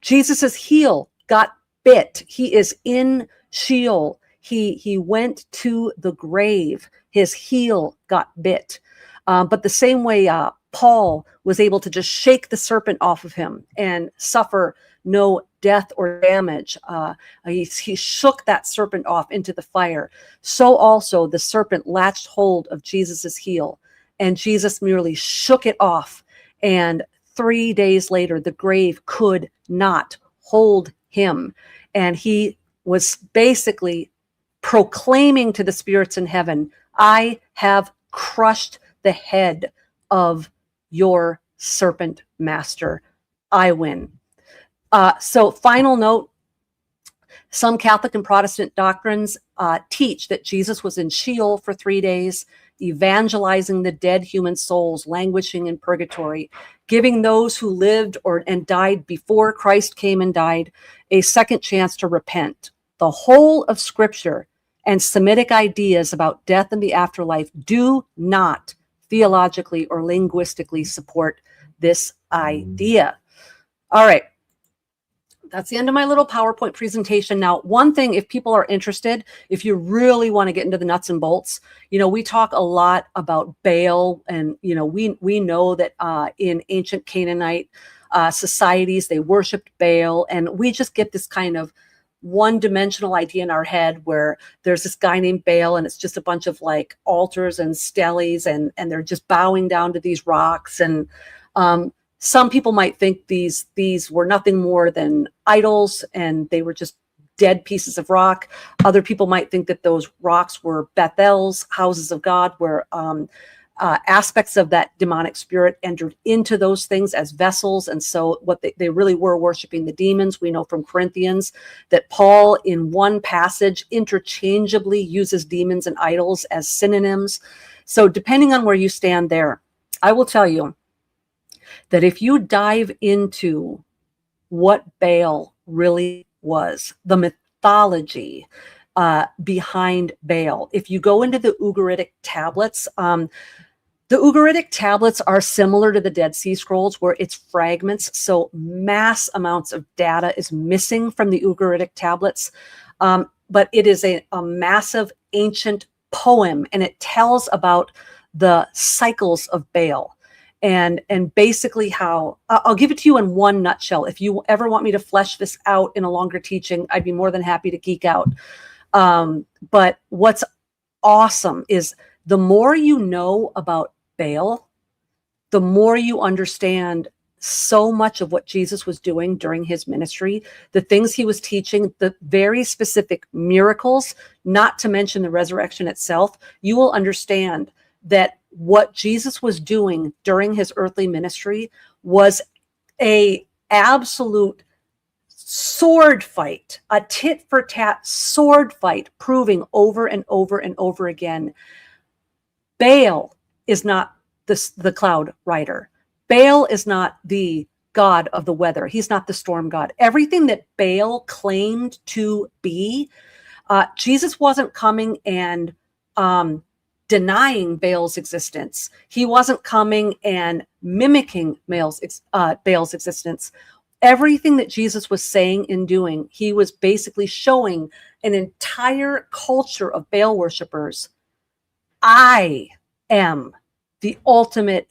Jesus's heel got bit. He is in Sheol. He went to the grave. His heel got bit. But the same way Paul was able to just shake the serpent off of him and suffer no death or damage. He shook that serpent off into the fire. So also the serpent latched hold of Jesus's heel, and Jesus merely shook it off. And 3 days later, the grave could not hold him. And he was basically proclaiming to the spirits in heaven, "I have crushed the head of your serpent master. I win." So final note, some Catholic and Protestant doctrines teach that Jesus was in Sheol for 3 days, evangelizing the dead human souls languishing in purgatory, giving those who lived and died before Christ came and died a second chance to repent. The whole of Scripture and Semitic ideas about death and the afterlife do not theologically or linguistically support this idea. All right. That's the end of my little PowerPoint presentation. Now, one thing, if people are interested, if you really want to get into the nuts and bolts, we talk a lot about Baal, and we know that in ancient Canaanite societies, they worshipped Baal, and we just get this kind of one-dimensional idea in our head where there's this guy named Baal, and it's just a bunch of like altars and steles, and they're just bowing down to these rocks. And some people might think these were nothing more than idols, and they were just dead pieces of rock. Other people might think that those rocks were Bethels, houses of God, where aspects of that demonic spirit entered into those things as vessels. And so what they really were worshiping the demons. We know from Corinthians that Paul in one passage interchangeably uses demons and idols as synonyms. So depending on where you stand there, I will tell you that if you dive into what Baal really was, the mythology behind Baal, if you go into the Ugaritic tablets, the Ugaritic tablets are similar to the Dead Sea Scrolls, where it's fragments. So mass amounts of data is missing from the Ugaritic tablets. But it is a massive ancient poem, and it tells about the cycles of Baal. And basically how, I'll give it to you in one nutshell. If you ever want me to flesh this out in a longer teaching, I'd be more than happy to geek out. But what's awesome is the more you know about Baal, the more you understand so much of what Jesus was doing during his ministry, the things he was teaching, the very specific miracles, not to mention the resurrection itself. You will understand that what Jesus was doing during his earthly ministry was a absolute sword fight, a tit for tat sword fight, proving over and over and over again, Baal is not the cloud rider. Baal is not the god of the weather. He's not the storm god. Everything that Baal claimed to be, Jesus wasn't coming and denying Baal's existence. He wasn't coming and mimicking Baal's existence. Everything that Jesus was saying and doing, he was basically showing an entire culture of Baal worshipers. I am the ultimate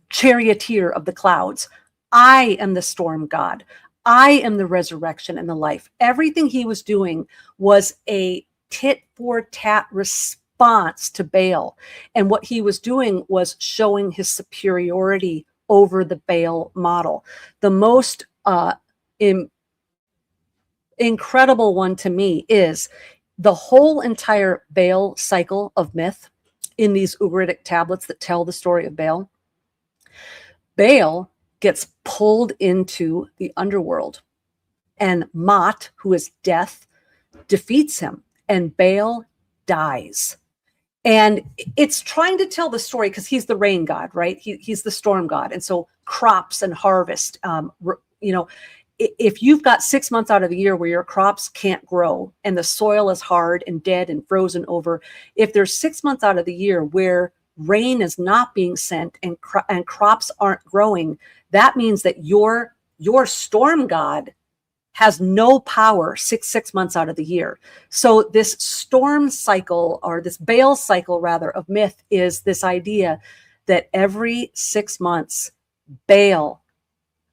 charioteer of the clouds. I am the storm god. I am the resurrection and the life. Everything he was doing was a tit for tat response to Baal. And what he was doing was showing his superiority over the Baal model. The most incredible one to me is the whole entire Baal cycle of myth in these Ugaritic tablets that tell the story of Baal. Baal gets pulled into the underworld, and Mot, who is death, defeats him, and Baal dies. And it's trying to tell the story because he's the rain god, right? He's the storm god. And so crops and harvest, if you've got 6 months out of the year where your crops can't grow and the soil is hard and dead and frozen over, if there's 6 months out of the year where rain is not being sent and crops aren't growing, that means that your storm god has no power six months out of the year. So this storm cycle, or this Baal cycle rather, of myth is this idea that every 6 months Baal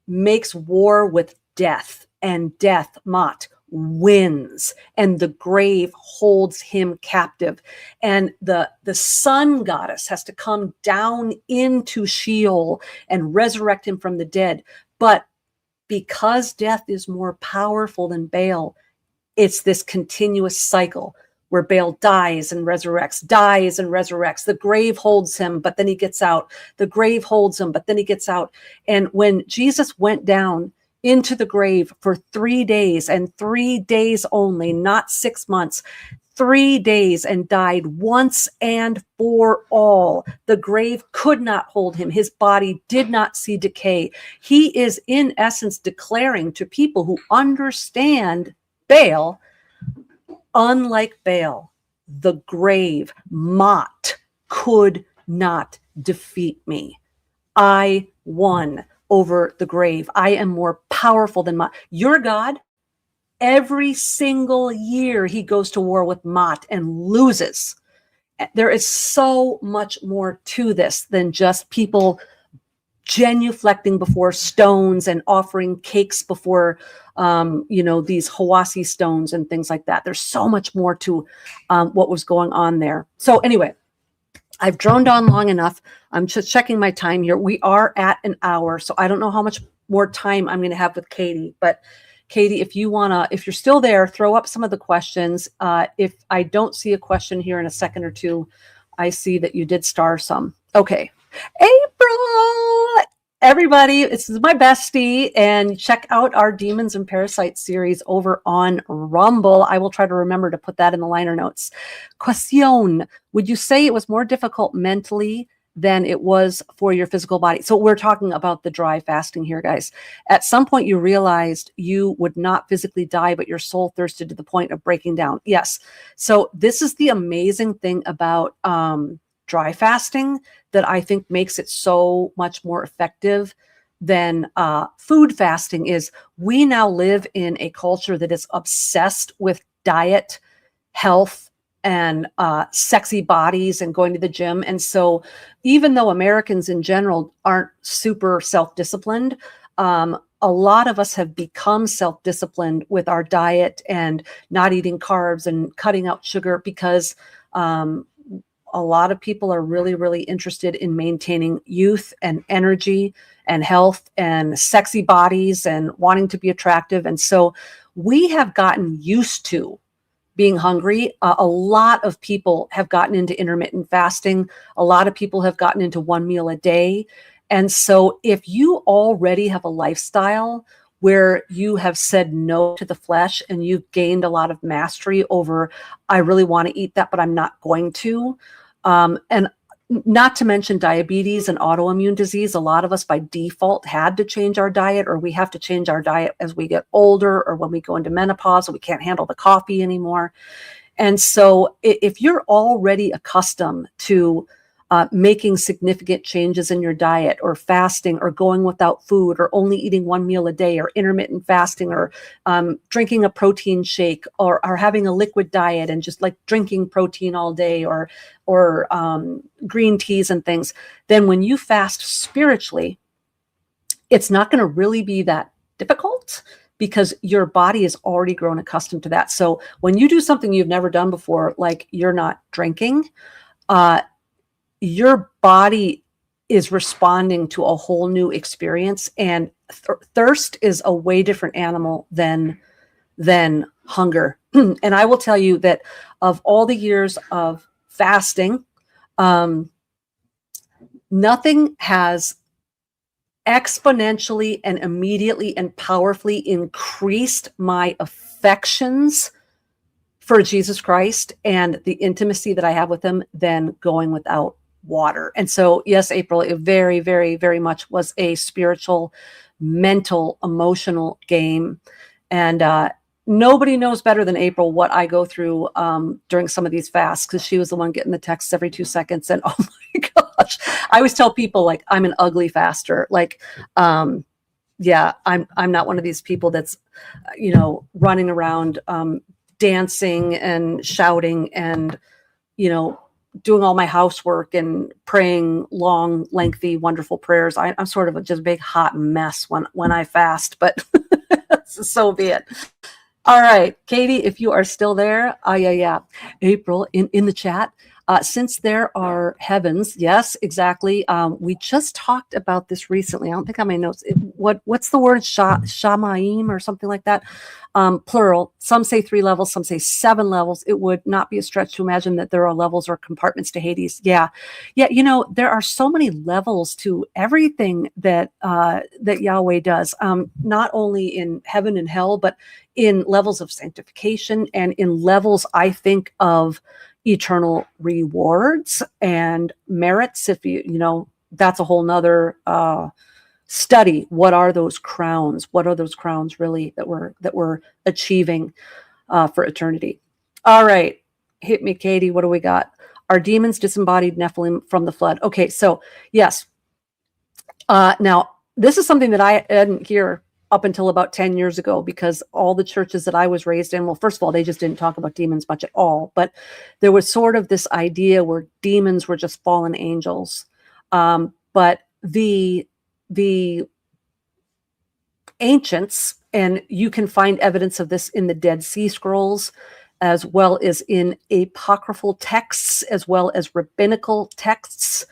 makes war with death, and death, Mot, wins, and the grave holds him captive. And the sun goddess has to come down into Sheol and resurrect him from the dead. But because death is more powerful than Baal, it's this continuous cycle where Baal dies and resurrects, dies and resurrects. The grave holds him, but then he gets out. The grave holds him, but then he gets out. And when Jesus went down into the grave for 3 days, and 3 days only, not 6 months, 3 days, and died once and for all, the grave could not hold him. His body did not see decay. He is in essence declaring to people who understand Baal, unlike Baal, the grave, Mot, could not defeat me. I won over the grave. I am more powerful than your God. Every single year he goes to war with Mot and loses. There is so much more to this than just people genuflecting before stones and offering cakes before, these Hawassi stones and things like that. There's so much more to what was going on there. So anyway, I've droned on long enough. I'm just checking my time here. We are at an hour, so I don't know how much more time I'm going to have with Katie. But Katie, if you're still there, throw up some of the questions. If I don't see a question here in a second or two, I see that you did star some. Okay. April, everybody, this is my bestie, and check out our Demons and Parasites series over on Rumble. I will try to remember to put that in the liner notes. Question: would you say it was more difficult mentally than it was for your physical body? So we're talking about the dry fasting here, guys. At some point you realized you would not physically die, but your soul thirsted to the point of breaking down. Yes. So this is the amazing thing about dry fasting that I think makes it so much more effective than food fasting is. We now live in a culture that is obsessed with diet, health, and sexy bodies and going to the gym. And so even though Americans in general aren't super self-disciplined, a lot of us have become self-disciplined with our diet and not eating carbs and cutting out sugar because a lot of people are really, really interested in maintaining youth and energy and health and sexy bodies and wanting to be attractive. And so we have gotten used to being hungry. A lot of people have gotten into intermittent fasting. A lot of people have gotten into one meal a day. And so if you already have a lifestyle where you have said no to the flesh and you've gained a lot of mastery over, I really want to eat that, but I'm not going to. And not to mention diabetes and autoimmune disease. A lot of us by default had to change our diet, or we have to change our diet as we get older or when we go into menopause, or we can't handle the coffee anymore. And so if you're already accustomed to making significant changes in your diet or fasting or going without food or only eating one meal a day or intermittent fasting or drinking a protein shake or having a liquid diet and just like drinking protein all day or green teas and things, then when you fast spiritually, it's not going to really be that difficult because your body has already grown accustomed to that. So when you do something you've never done before, like you're not drinking, your body is responding to a whole new experience, and thirst is a way different animal than hunger. And I will tell you that of all the years of fasting, nothing has exponentially and immediately and powerfully increased my affections for Jesus Christ and the intimacy that I have with him than going without water. And so, yes, April, it very, very, very much was a spiritual, mental, emotional game. And nobody knows better than April what I go through during some of these fasts, because she was the one getting the texts every 2 seconds. And oh my gosh, I always tell people like I'm an ugly faster. Like, yeah, I'm not one of these people that's, running around dancing and shouting and, doing all my housework and praying long, lengthy, wonderful prayers. I'm sort of just a big hot mess when I fast, but so be it. All right, Katie, if you are still there, yeah. April in the chat. Since there are heavens, yes, exactly. We just talked about this recently. I don't think I have my notes. What's the word? Shamaim or something like that. Plural. Some say 3 levels, some say 7 levels. It would not be a stretch to imagine that there are levels or compartments to Hades. Yeah. There are so many levels to everything that Yahweh does. Not only in heaven and hell, but in levels of sanctification and in levels, I think, of eternal rewards and merits. If that's a whole nother study. What are those crowns? What are those crowns really that we're achieving for eternity? All right, hit me, Katie. What do we got? Are demons disembodied Nephilim from the flood? Okay, so yes. Now, this is something that I didn't hear up until about 10 years ago, because all the churches that I was raised in, well, first of all, they just didn't talk about demons much at all. But there was sort of this idea where demons were just fallen angels. But the ancients, and you can find evidence of this in the Dead Sea Scrolls, as well as in apocryphal texts, as well as rabbinical texts.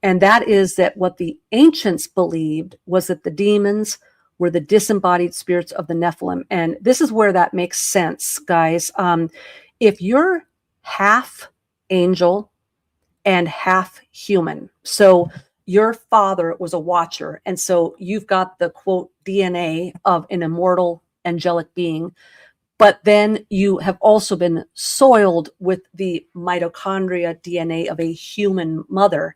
And that is that what the ancients believed was that the demons were the disembodied spirits of the Nephilim. And this is where that makes sense, guys. If you're half angel and half human, so your father was a watcher, and so you've got the, quote, DNA of an immortal angelic being, but then you have also been soiled with the mitochondria DNA of a human mother.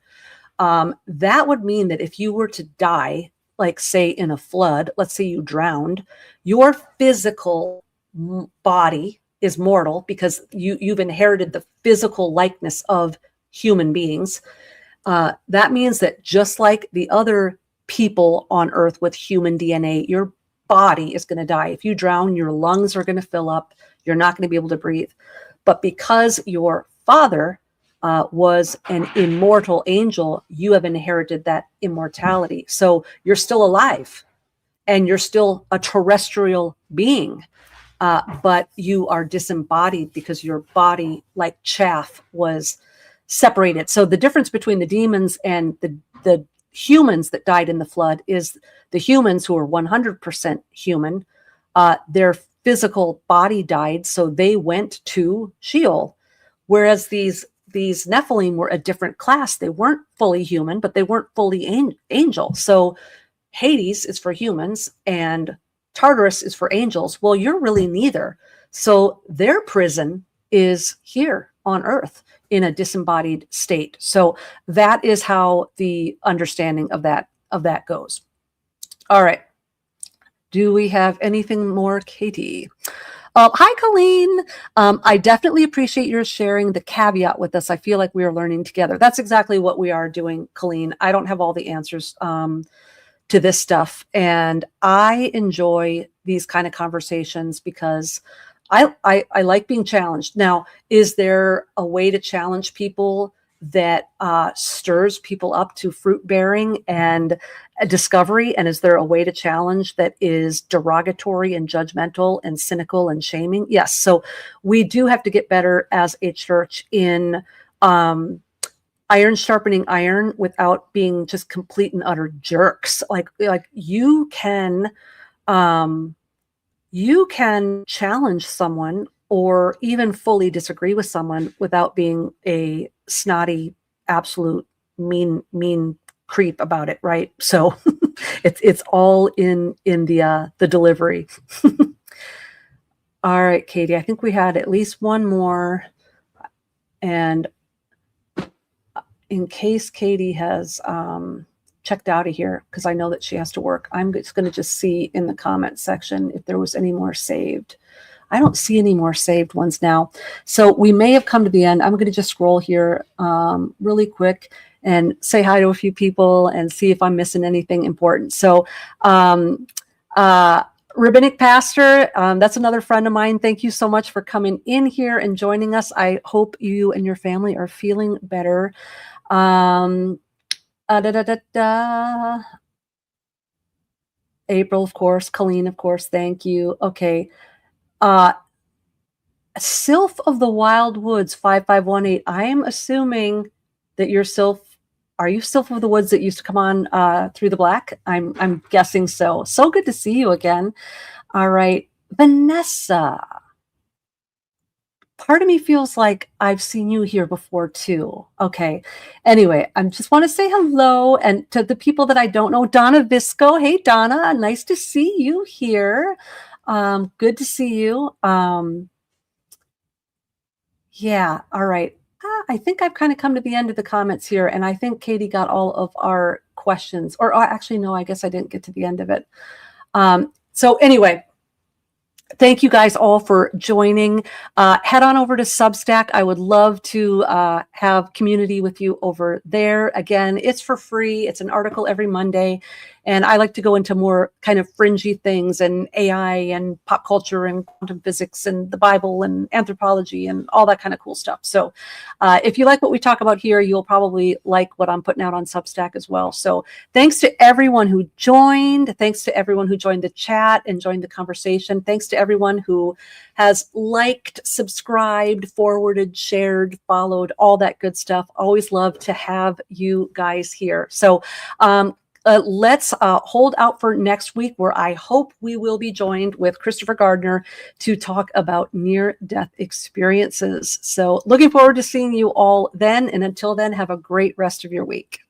That would mean that if you were to die, like say in a flood, let's say you drowned, your physical body is mortal because you've inherited the physical likeness of human beings. That means that just like the other people on earth with human DNA, your body is going to die. If you drown, your lungs are going to fill up. You're not going to be able to breathe. But because your father was an immortal angel, you have inherited that immortality. So you're still alive and you're still a terrestrial being, but you are disembodied because your body, like chaff, was separated. So the difference between the demons and the humans that died in the flood is the humans who are 100% human, their physical body died, so they went to Sheol. Whereas these Nephilim were a different class. They weren't fully human, but they weren't fully angel. So Hades is for humans and Tartarus is for angels. Well, you're really neither. So their prison is here on earth in a disembodied state. So that is how the understanding of that goes. All right. Do we have anything more, Katie? Hi, Colleen. I definitely appreciate your sharing the caveat with us. I feel like we are learning together. That's exactly what we are doing, Colleen. I don't have all the answers to this stuff. And I enjoy these kind of conversations because I like being challenged. Now, is there a way to challenge people that stirs people up to fruit bearing and discovery? And is there a way to challenge that is derogatory and judgmental and cynical and shaming? Yes. So we do have to get better as a church in iron sharpening iron without being just complete and utter jerks. Like you can challenge someone or even fully disagree with someone without being a snotty, absolute mean creep about it, right? So it's all in the delivery. All right, Katie, I think we had at least one more. And in case Katie has checked out of here, because I know that she has to work, I'm just going to just see in the comment section if there was any more saved. I don't see any more saved ones now. So we may have come to the end. I'm going to just scroll here really quick and say hi to a few people and see if I'm missing anything important. So Rabbinic Pastor, that's another friend of mine. Thank you so much for coming in here and joining us. I hope you and your family are feeling better. April, of course. Colleen, of course. Thank you. Okay. Sylph of the Wild Woods 5518. I am assuming that you're Sylph. Are you Sylph of the Woods that used to come on Through the Black? I'm guessing so. So good to see you again. All right. Vanessa. Part of me feels like I've seen you here before too. Okay. Anyway, I just want to say hello. And to the people that I don't know, Donna Visco. Hey, Donna. Nice to see you here. Good to see you. Yeah. All right. I think I've kind of come to the end of the comments here, and I think Katie got all of our questions. Or actually, no, I guess I didn't get to the end of it. So anyway, Thank you guys all for joining. Head on over to Substack. I would love to have community with you over there. Again, it's for free. It's an article every Monday. And I like to go into more kind of fringy things and AI and pop culture and quantum physics and the Bible and anthropology and all that kind of cool stuff. So if you like what we talk about here, you'll probably like what I'm putting out on Substack as well. So thanks to everyone who joined. Thanks to everyone who joined the chat and joined the conversation. Thanks to everyone who has liked, subscribed, forwarded, shared, followed, all that good stuff. Always love to have you guys here. So let's hold out for next week, where I hope we will be joined with Christopher Gardner to talk about near-death experiences. So looking forward to seeing you all then. And until then, have a great rest of your week.